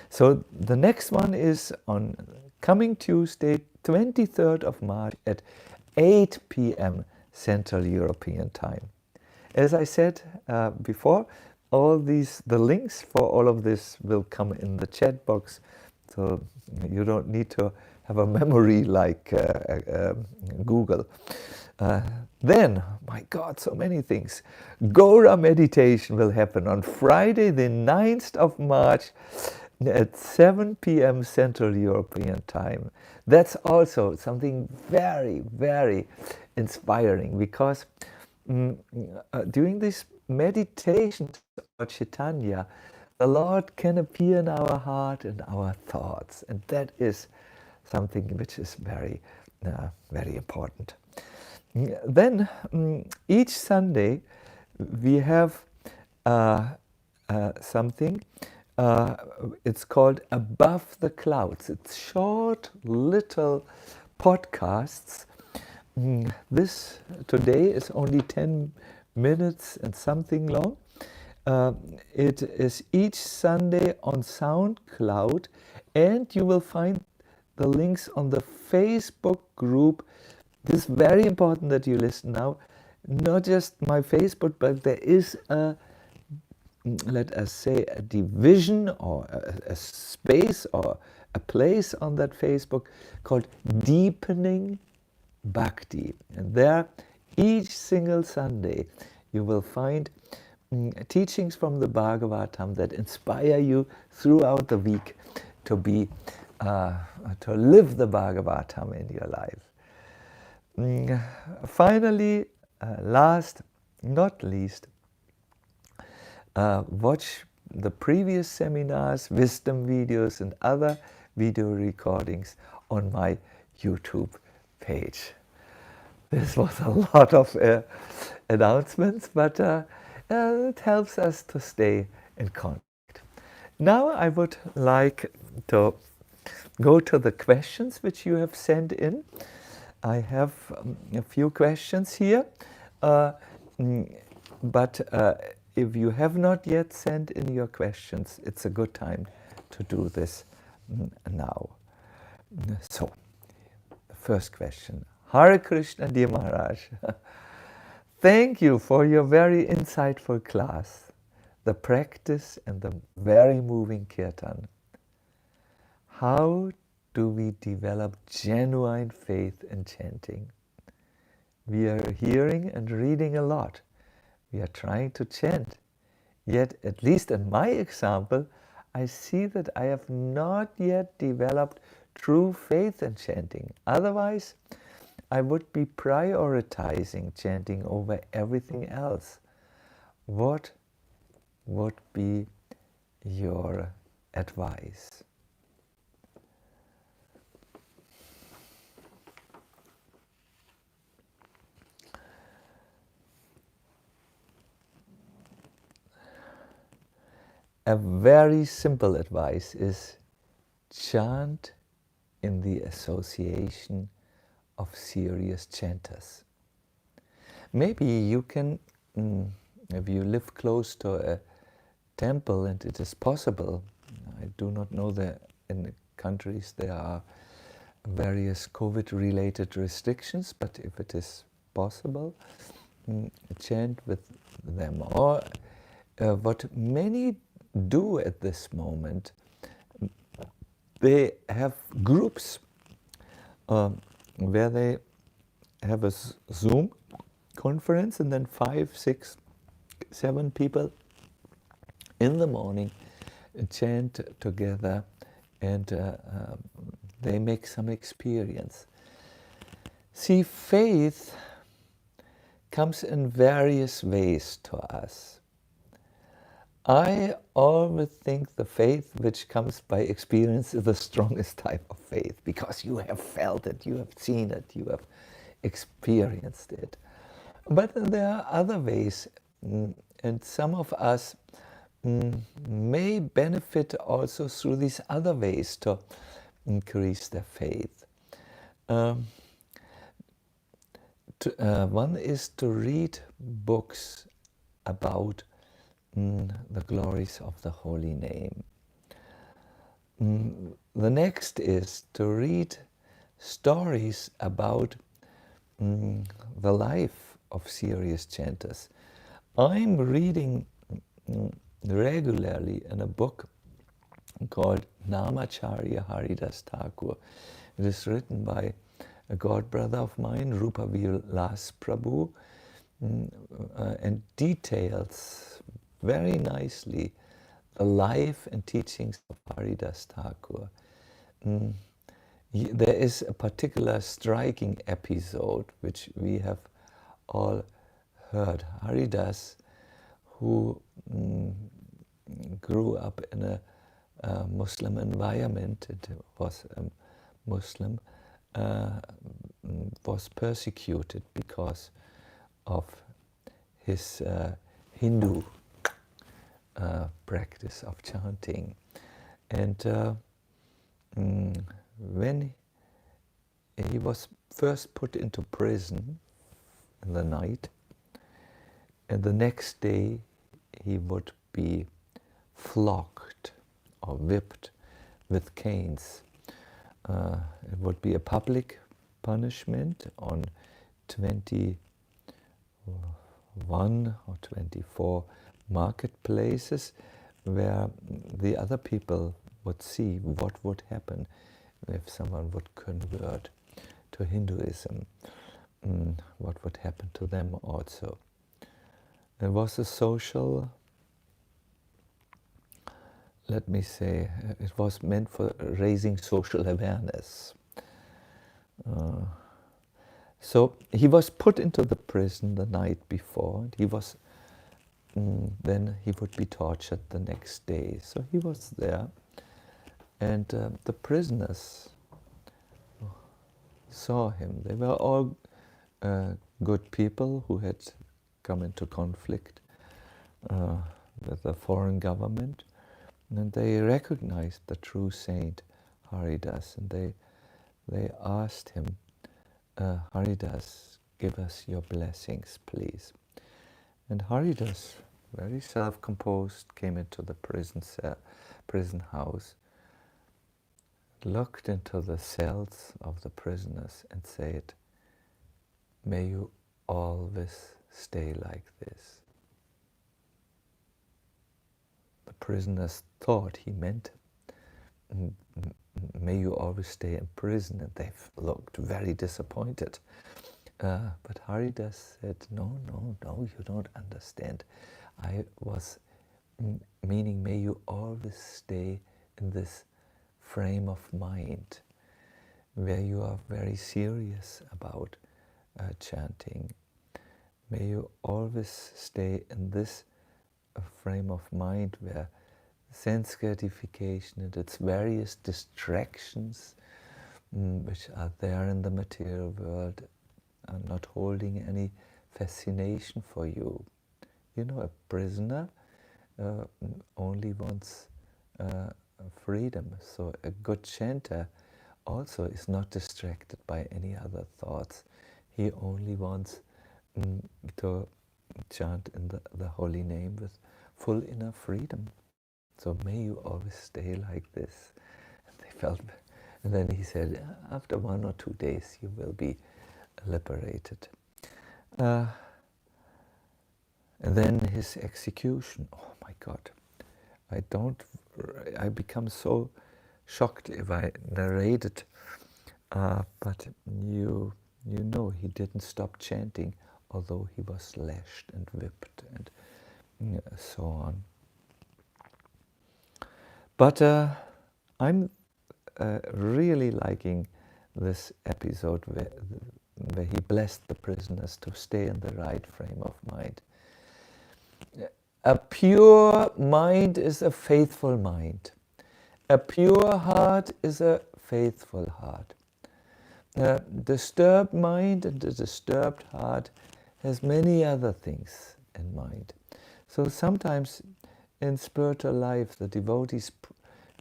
So the next one is on coming Tuesday, 23rd of March at 8 p.m. Central European Time. As I said before, the links for all of this will come in the chat box, so you don't need to have a memory like Google. Then, my God, so many things. Gaura meditation will happen on Friday, the 9th of March at 7 p.m. Central European Time. That's also something very, very inspiring, because during this meditation or Chaitanya, the Lord can appear in our heart and our thoughts, and that is something which is very, very important. Then each Sunday we have something. It's called Above the Clouds. It's short little podcasts. This today is only 10 minutes and something long. It is each Sunday on SoundCloud, and you will find the links on the Facebook group. This is very important that you listen now. Not just my Facebook, but there is a, let us say, a division or a space or a place on that Facebook called Deepening Bhakti. And there, each single Sunday, you will find teachings from the Bhagavatam that inspire you throughout the week to be, to live the Bhagavatam in your life. Finally, last not least, watch the previous seminars, wisdom videos, and other video recordings on my YouTube page. This was a lot of announcements, but it helps us to stay in contact. Now I would like to go to the questions which you have sent in. I have a few questions here, but if you have not yet sent in your questions, it's a good time to do this now. So, the first question. Hare Krishna, dear Maharaj. Thank you for your very insightful class, the practice and the very moving kirtan. How do we develop genuine faith in chanting? We are hearing and reading a lot. We are trying to chant. Yet, at least in my example, I see that I have not yet developed true faith in chanting. Otherwise, I would be prioritizing chanting over everything else. What would be your advice? A very simple advice is chant in the association of serious chanters. Maybe you can, if you live close to a temple and it is possible, I do not know that in the countries there are various COVID-related restrictions, but if it is possible, chant with them. Or what many do at this moment, they have groups where they have a Zoom conference, and then 5, 6, 7 people in the morning chant together, and they make some experience. See, faith comes in various ways to us. I always think the faith which comes by experience is the strongest type of faith, because you have felt it, you have seen it, you have experienced it. But there are other ways, and some of us may benefit also through these other ways to increase their faith. One is to read books about the glories of the holy name. The next is to read stories about the life of serious chanters. I'm reading regularly in a book called Namacharya Haridas Thakur. It is written by a god brother of mine, Rupa Vilas Prabhu, and details very nicely life and teachings of Haridas Thakur. There is a particular striking episode which we have all heard. Haridas, who grew up in a Muslim environment, it was a Muslim, was persecuted because of his Hindu practice of chanting. And when he was first put into prison in the night, and the next day he would be flogged or whipped with canes. It would be a public punishment on 21 or 24 marketplaces, where the other people would see what would happen if someone would convert to Hinduism, what would happen to them also. It was a social, let me say, it was meant for raising social awareness. So he was put into the prison the night before. He was, then he would be tortured the next day. So he was there, and the prisoners saw him. They were all good people who had come into conflict with the foreign government, and they recognized the true saint Haridas, and they asked him, Haridas, give us your blessings, please. And Haridas, very self-composed, came into the prison house, looked into the cells of the prisoners and said, may you always stay like this. The prisoners thought he meant, may you always stay in prison, and they looked very disappointed. But Haridas said, no, you don't understand. I was meaning, may you always stay in this frame of mind where you are very serious about chanting. May you always stay in this frame of mind where sense gratification and its various distractions which are there in the material world are not holding any fascination for you. You know, a prisoner only wants freedom. So a good chanter also is not distracted by any other thoughts. He only wants to chant in the holy name with full inner freedom. So may you always stay like this. And they felt, and then he said, after 1 or 2 days you will be liberated. And then his execution. Oh my God, I become so shocked if I narrate it. But you know, he didn't stop chanting, although he was lashed and whipped and so on. But I'm really liking this episode where he blessed the prisoners to stay in the right frame of mind. A pure mind is a faithful mind. A pure heart is a faithful heart. A disturbed mind and a disturbed heart has many other things in mind. So sometimes in spiritual life, the devotees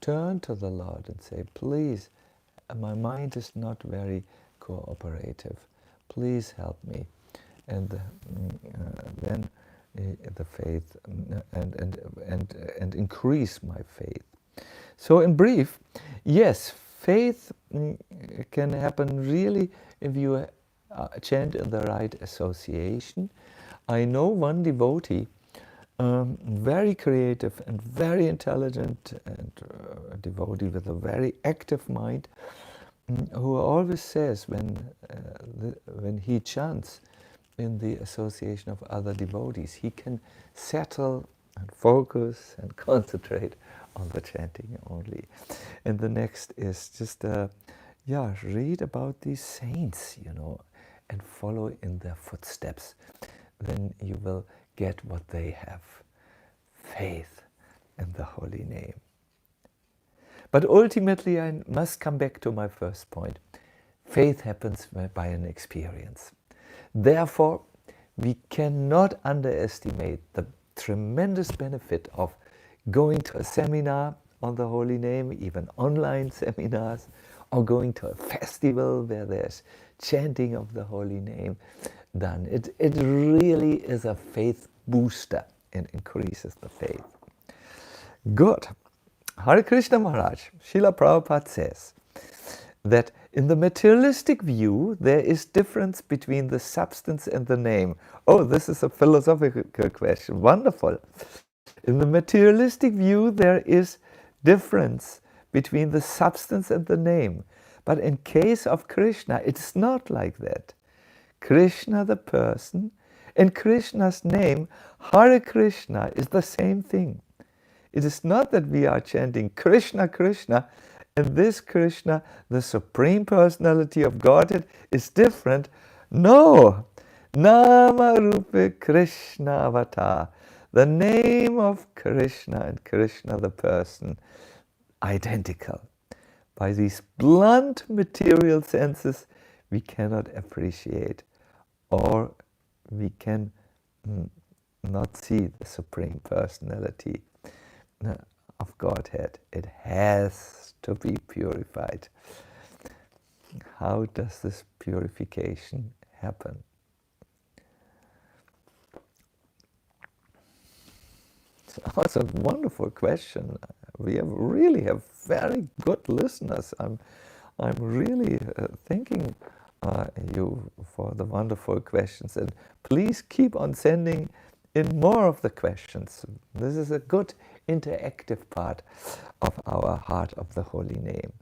turn to the Lord and say, please, my mind is not very cooperative. Please help me. And then the faith and increase my faith. So in brief, yes, faith can happen really if you chant in the right association. I know one devotee, very creative and very intelligent, and a devotee with a very active mind, who always says when he chants in the association of other devotees, he can settle and focus and concentrate on the chanting only. And the next is just, read about these saints, and follow in their footsteps. Then you will get what they have, faith in the holy name. But ultimately, I must come back to my first point. Faith happens by an experience. Therefore, we cannot underestimate the tremendous benefit of going to a seminar on the holy name, even online seminars, or going to a festival where there's chanting of the holy name done. It really is a faith booster and increases the faith. Good. Hare Krishna Maharaj, Srila Prabhupada says that in the materialistic view, there is difference between the substance and the name. Oh, this is a philosophical question. Wonderful. In the materialistic view, there is difference between the substance and the name. But in case of Krishna, it's not like that. Krishna, the person, and Krishna's name, Hare Krishna, is the same thing. It is not that we are chanting Krishna, Krishna, and this Krishna, the Supreme Personality of Godhead, is different. No! Nama Rupa Krishna Avatar. The name of Krishna and Krishna, the person, identical. By these blunt material senses, we cannot appreciate, or we can not see the Supreme Personality of Godhead. It has to be purified. How does this purification happen? It's a wonderful question. We really have very good listeners. I'm really thanking you for the wonderful questions, and please keep on sending in more of the questions. This is a good interactive part of our Heart of the Holy Name.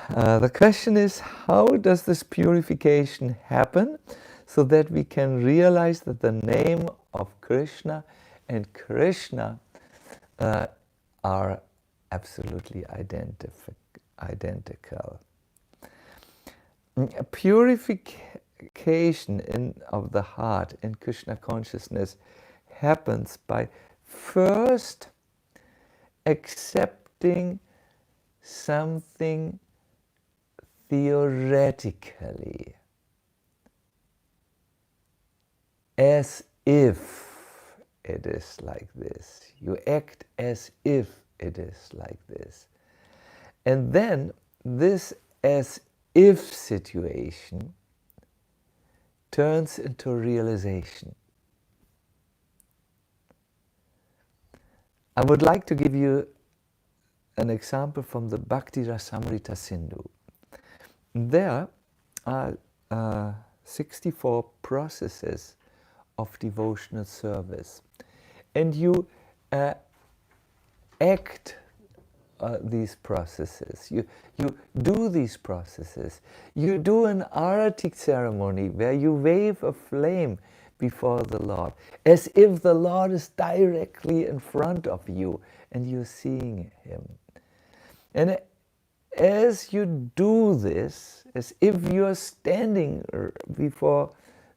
The question is, how does this purification happen so that we can realize that the name of Krishna and Krishna are absolutely identical? Purification of the heart in Krishna consciousness happens by first accepting something theoretically, as if it is like this. You act as if it is like this. And then this as if situation turns into realization. I would like to give you an example from the Bhakti Rasamrita Sindhu. There are 64 processes of devotional service, and you act these processes. You do these processes. You do an aratic ceremony where you wave a flame before the Lord, as if the Lord is directly in front of you and you're seeing Him. And as you do this, as if you're standing before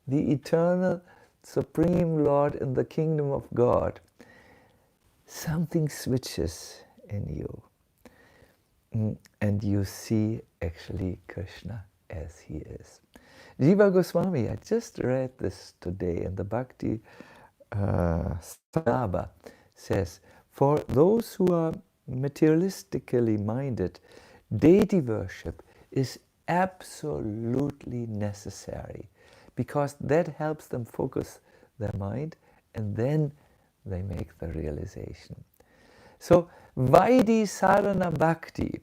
the eternal Supreme Lord in the kingdom of God, something switches in you. And you see actually Krishna as He is. Jiva Goswami, I just read this today, and the Bhakti Sacinandana says, for those who are materialistically minded, deity worship is absolutely necessary, because that helps them focus their mind, and then they make the realization. So Vaidhi Sadhana Bhakti,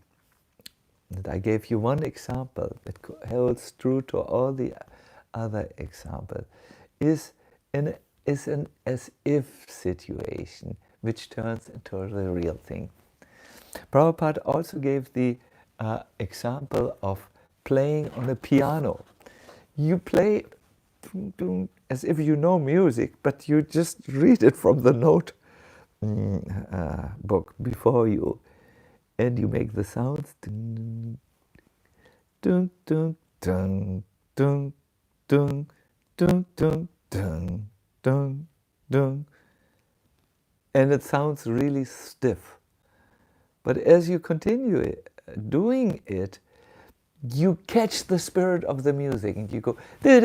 and I gave you one example that holds true to all the other examples, is an as-if situation, which turns into the real thing. Prabhupada also gave the example of playing on a piano. You play tung, tung, as if you know music, but you just read it from the note book before you, and you make the sounds. Tung, tung, tung, tung, tung, tung, tung, tung, tung, tung, tung. And it sounds really stiff. But as you continue doing it, you catch the spirit of the music and you go and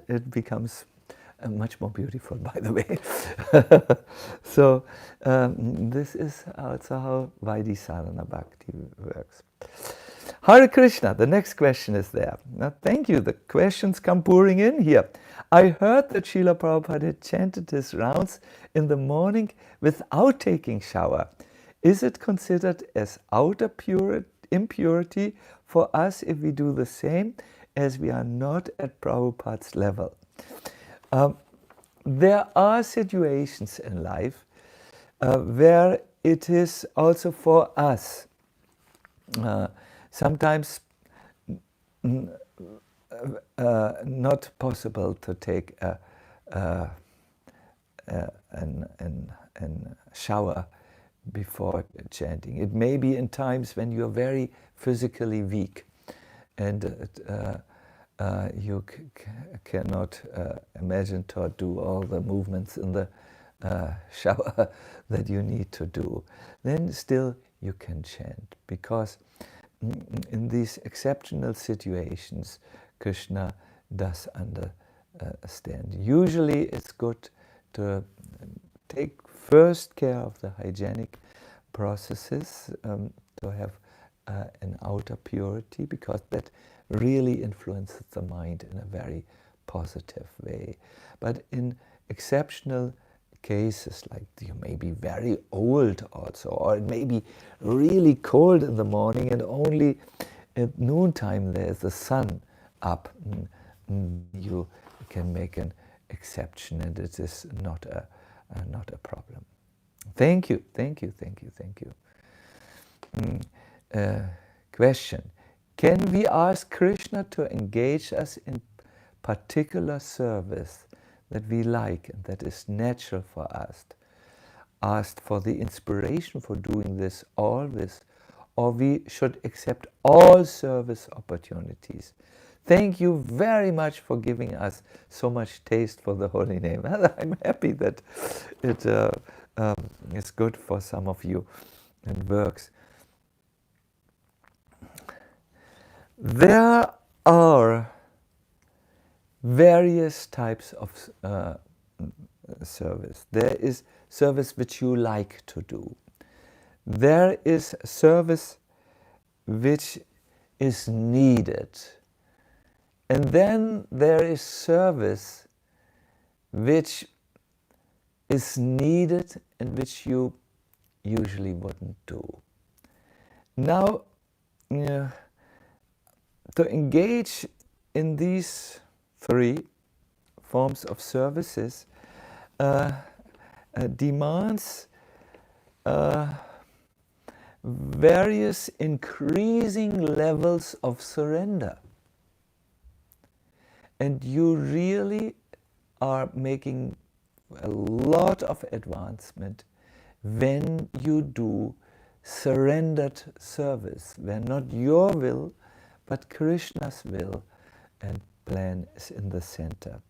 it becomes much more beautiful, by the way. So this is also how Vaidhi Bhakti works. Hare Krishna, the next question is there. Now, thank you, the questions come pouring in here. I heard that Srila Prabhupada had chanted his rounds in the morning without taking shower. Is it considered as outer impurity for us if we do the same, as we are not at Prabhupada's level? There are situations in life where it is also for us sometimes not possible to take a shower before chanting. It may be in times when you are very physically weak and you cannot imagine to do all the movements in the shower that you need to do. Then still you can chant, because in these exceptional situations Krishna does understand. Usually it's good to take first care of the hygienic processes, to have an outer purity, because that really influences the mind in a very positive way. But in exceptional cases, like you may be very old also, or it may be really cold in the morning and only at noontime there is the sun up, you can make an exception, and it is not a problem. Thank you, thank you, thank you, thank you. Question: can we ask Krishna to engage us in particular service that we like and that is natural for us? Asked for the inspiration for doing this always, or we should accept all service opportunities? Thank you very much for giving us so much taste for the holy name. I'm happy that it is good for some of you and works. There are various types of service. There is service which you like to do. There is service which is needed. And then there is service which is needed and which you usually wouldn't do. Now, to engage in these three forms of services demands various increasing levels of surrender. And you really are making a lot of advancement when you do surrendered service, where not your will, but Krishna's will and plan is in the center.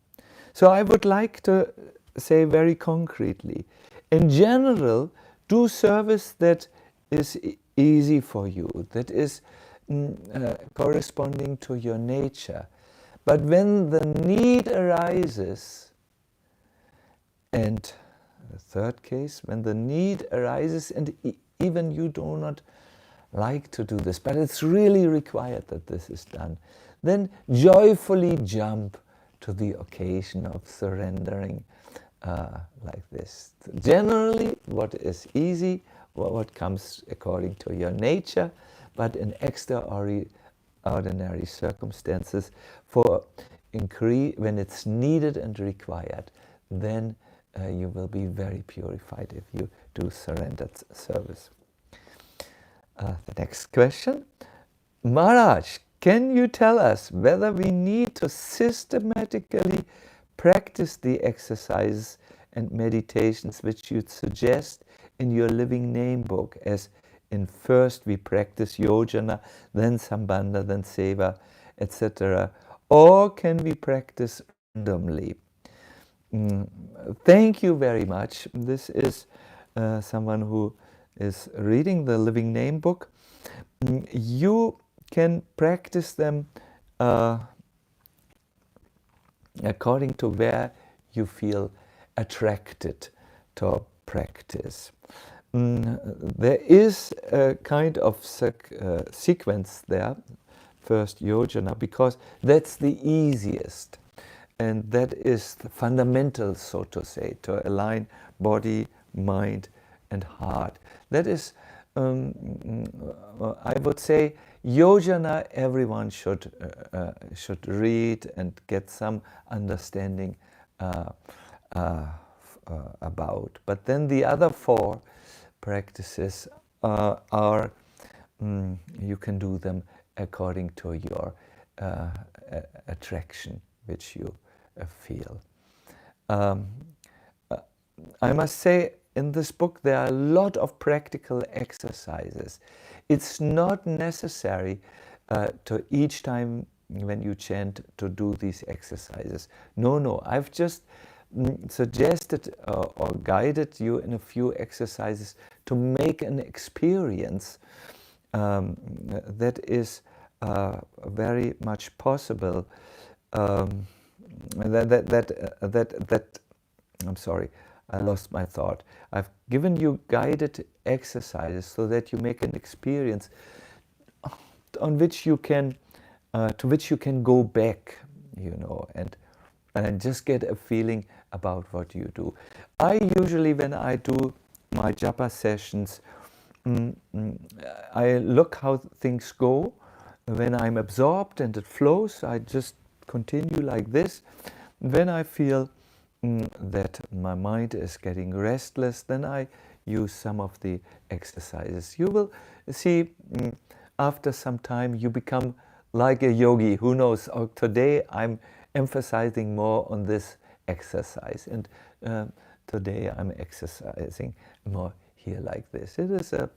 So I would like to say very concretely, in general, do service that is easy for you, that is corresponding to your nature. But when the need arises, and the third case, when the need arises and even you do not like to do this, but it's really required that this is done, then joyfully jump to the occasion of surrendering like this. Generally, what is easy, what comes according to your nature, but in extraordinary circumstances, when it's needed and required, then you will be very purified if you do surrendered service. The next question. Maharaj, can you tell us whether we need to systematically practice the exercises and meditations which you suggest in your living name book, as in first we practice yojana, then sambandha, then seva, etc., or can we practice randomly? Thank you very much. This is someone who is reading the living name book. You can practice them according to where you feel attracted to practice. There is a kind of sequence there, first yojana, because that's the easiest. And that is the fundamental, so to say, to align body, mind, and heart. That is, I would say, yojana everyone should read and get some understanding about. But then the other four practices are, you can do them according to your attraction, which you feel. I must say, in this book there are a lot of practical exercises. It's not necessary to each time when you chant to do these exercises. No, I've just suggested or guided you in a few exercises to make an experience that is very much possible. I'm sorry, I lost my thought. I've given you guided exercises so that you make an experience on which you can, to which you can go back, you know, and just get a feeling about what you do. I usually, when I do my japa sessions, I look how things go. When I'm absorbed and it flows, I just continue like this. When I feel that my mind is getting restless, then I use some of the exercises. You will see after some time you become like a yogi. Who knows? Oh, today I'm emphasizing more on this exercise, and today I'm exercising more here like this. It is a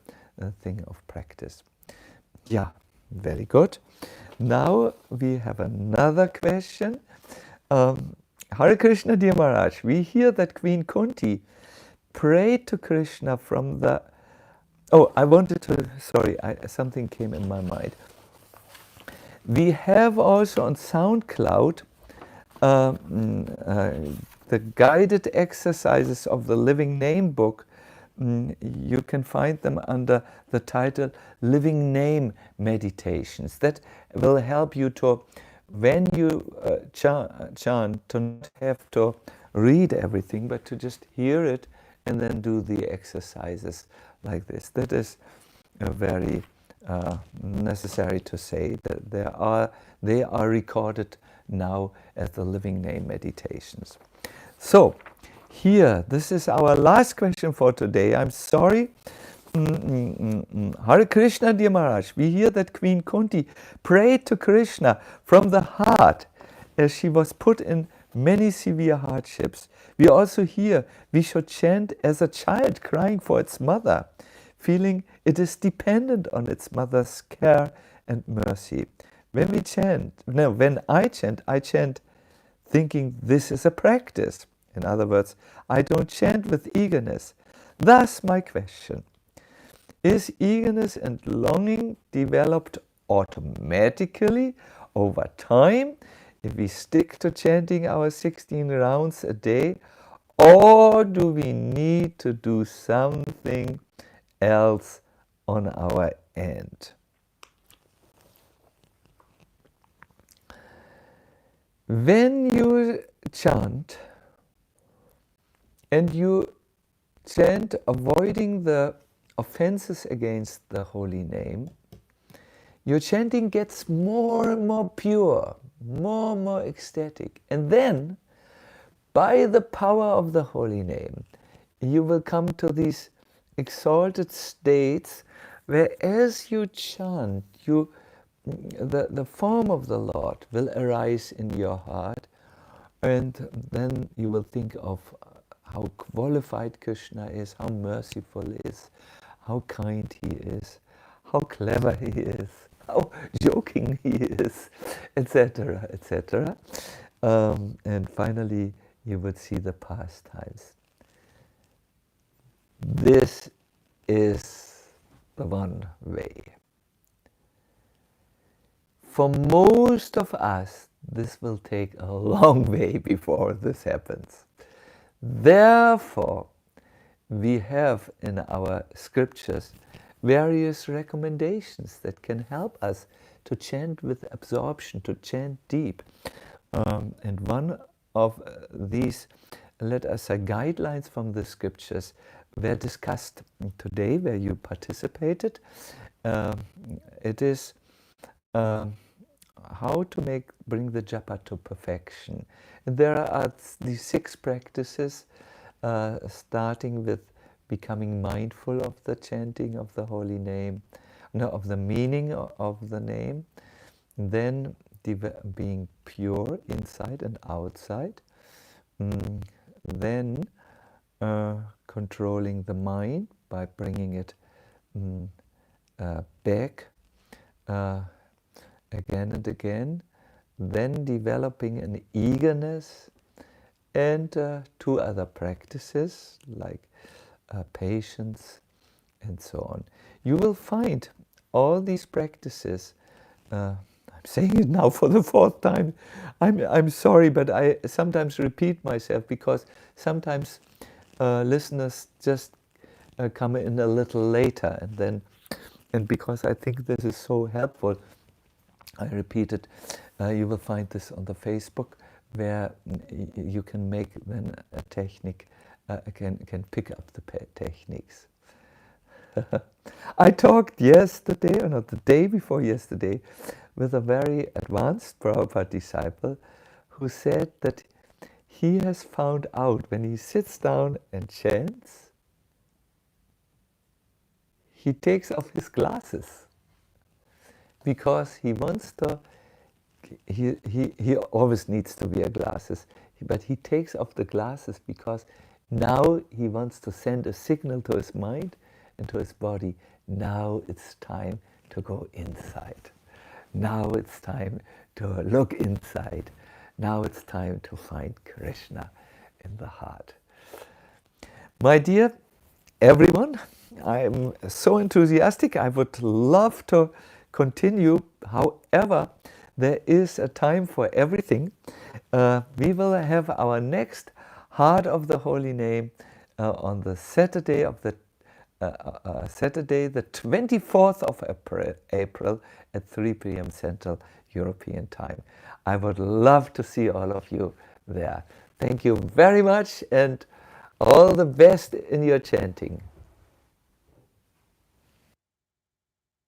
thing of practice. Yeah, very good. Now we have another question. Hare Krishna, dear Maharaj, we hear that Queen Kunti prayed to Krishna from the... Oh, I wanted to... Sorry, something came in my mind. We have also on SoundCloud the guided exercises of the Living Name book. You can find them under the title Living Name Meditations. That will help you to, when you chant, to not have to read everything, but to just hear it and then do the exercises like this. That is very necessary to say, that they are recorded now as the Living Name Meditations. So, here, this is our last question for today. I'm sorry. Hare Krishna, dear Maharaj, we hear that Queen Kunti prayed to Krishna from the heart as she was put in many severe hardships. We also hear we should chant as a child crying for its mother, feeling it is dependent on its mother's care and mercy. When I chant thinking this is a practice. In other words, I don't chant with eagerness. Thus, my question, is eagerness and longing developed automatically over time if we stick to chanting our 16 rounds a day, or do we need to do something else on our end? When you chant, and you chant avoiding the offenses against the holy name, your chanting gets more and more pure, more and more ecstatic. And then, by the power of the holy name, you will come to these exalted states Whereas you chant, the form of the Lord will arise in your heart, and then you will think of how qualified Krishna is, how merciful he is, how kind he is, how clever he is, how joking he is, etc., etc. And finally, you would see the pastimes. This is the one way. For most of us, this will take a long way before this happens. Therefore, we have in our scriptures various recommendations that can help us to chant with absorption, to chant deep. And one of these, let us say, guidelines from the scriptures were discussed today, where you participated. It is how to bring the japa to perfection. And there are these 6 practices, starting with becoming mindful of the chanting of the holy name, of the meaning of the name, then being pure inside and outside, then controlling the mind by bringing it back again and again, then developing an eagerness, and 2 other practices like patience and so on. You will find all these practices. I'm saying it now for the 4th time. I'm sorry, but I sometimes repeat myself because sometimes listeners just come in a little later, and because I think this is so helpful, I repeat it. You will find this on the Facebook, where you can make then a technique, can pick up the techniques. I talked yesterday, or not, the day before yesterday, with a very advanced Prabhupada disciple who said that he has found out when he sits down and chants, he takes off his glasses because he wants to, he always needs to wear glasses, but he takes off the glasses because now he wants to send a signal to his mind and to his body. Now it's time to go inside. Now it's time to look inside. Now it's time to find Krishna in the heart. My dear everyone, I'm so enthusiastic. I would love to continue. However, there is a time for everything. We will have our next Heart of the Holy Name on the Saturday of the Saturday, the 24th of April at 3 p.m. Central European Time. I would love to see all of you there. Thank you very much, and all the best in your chanting.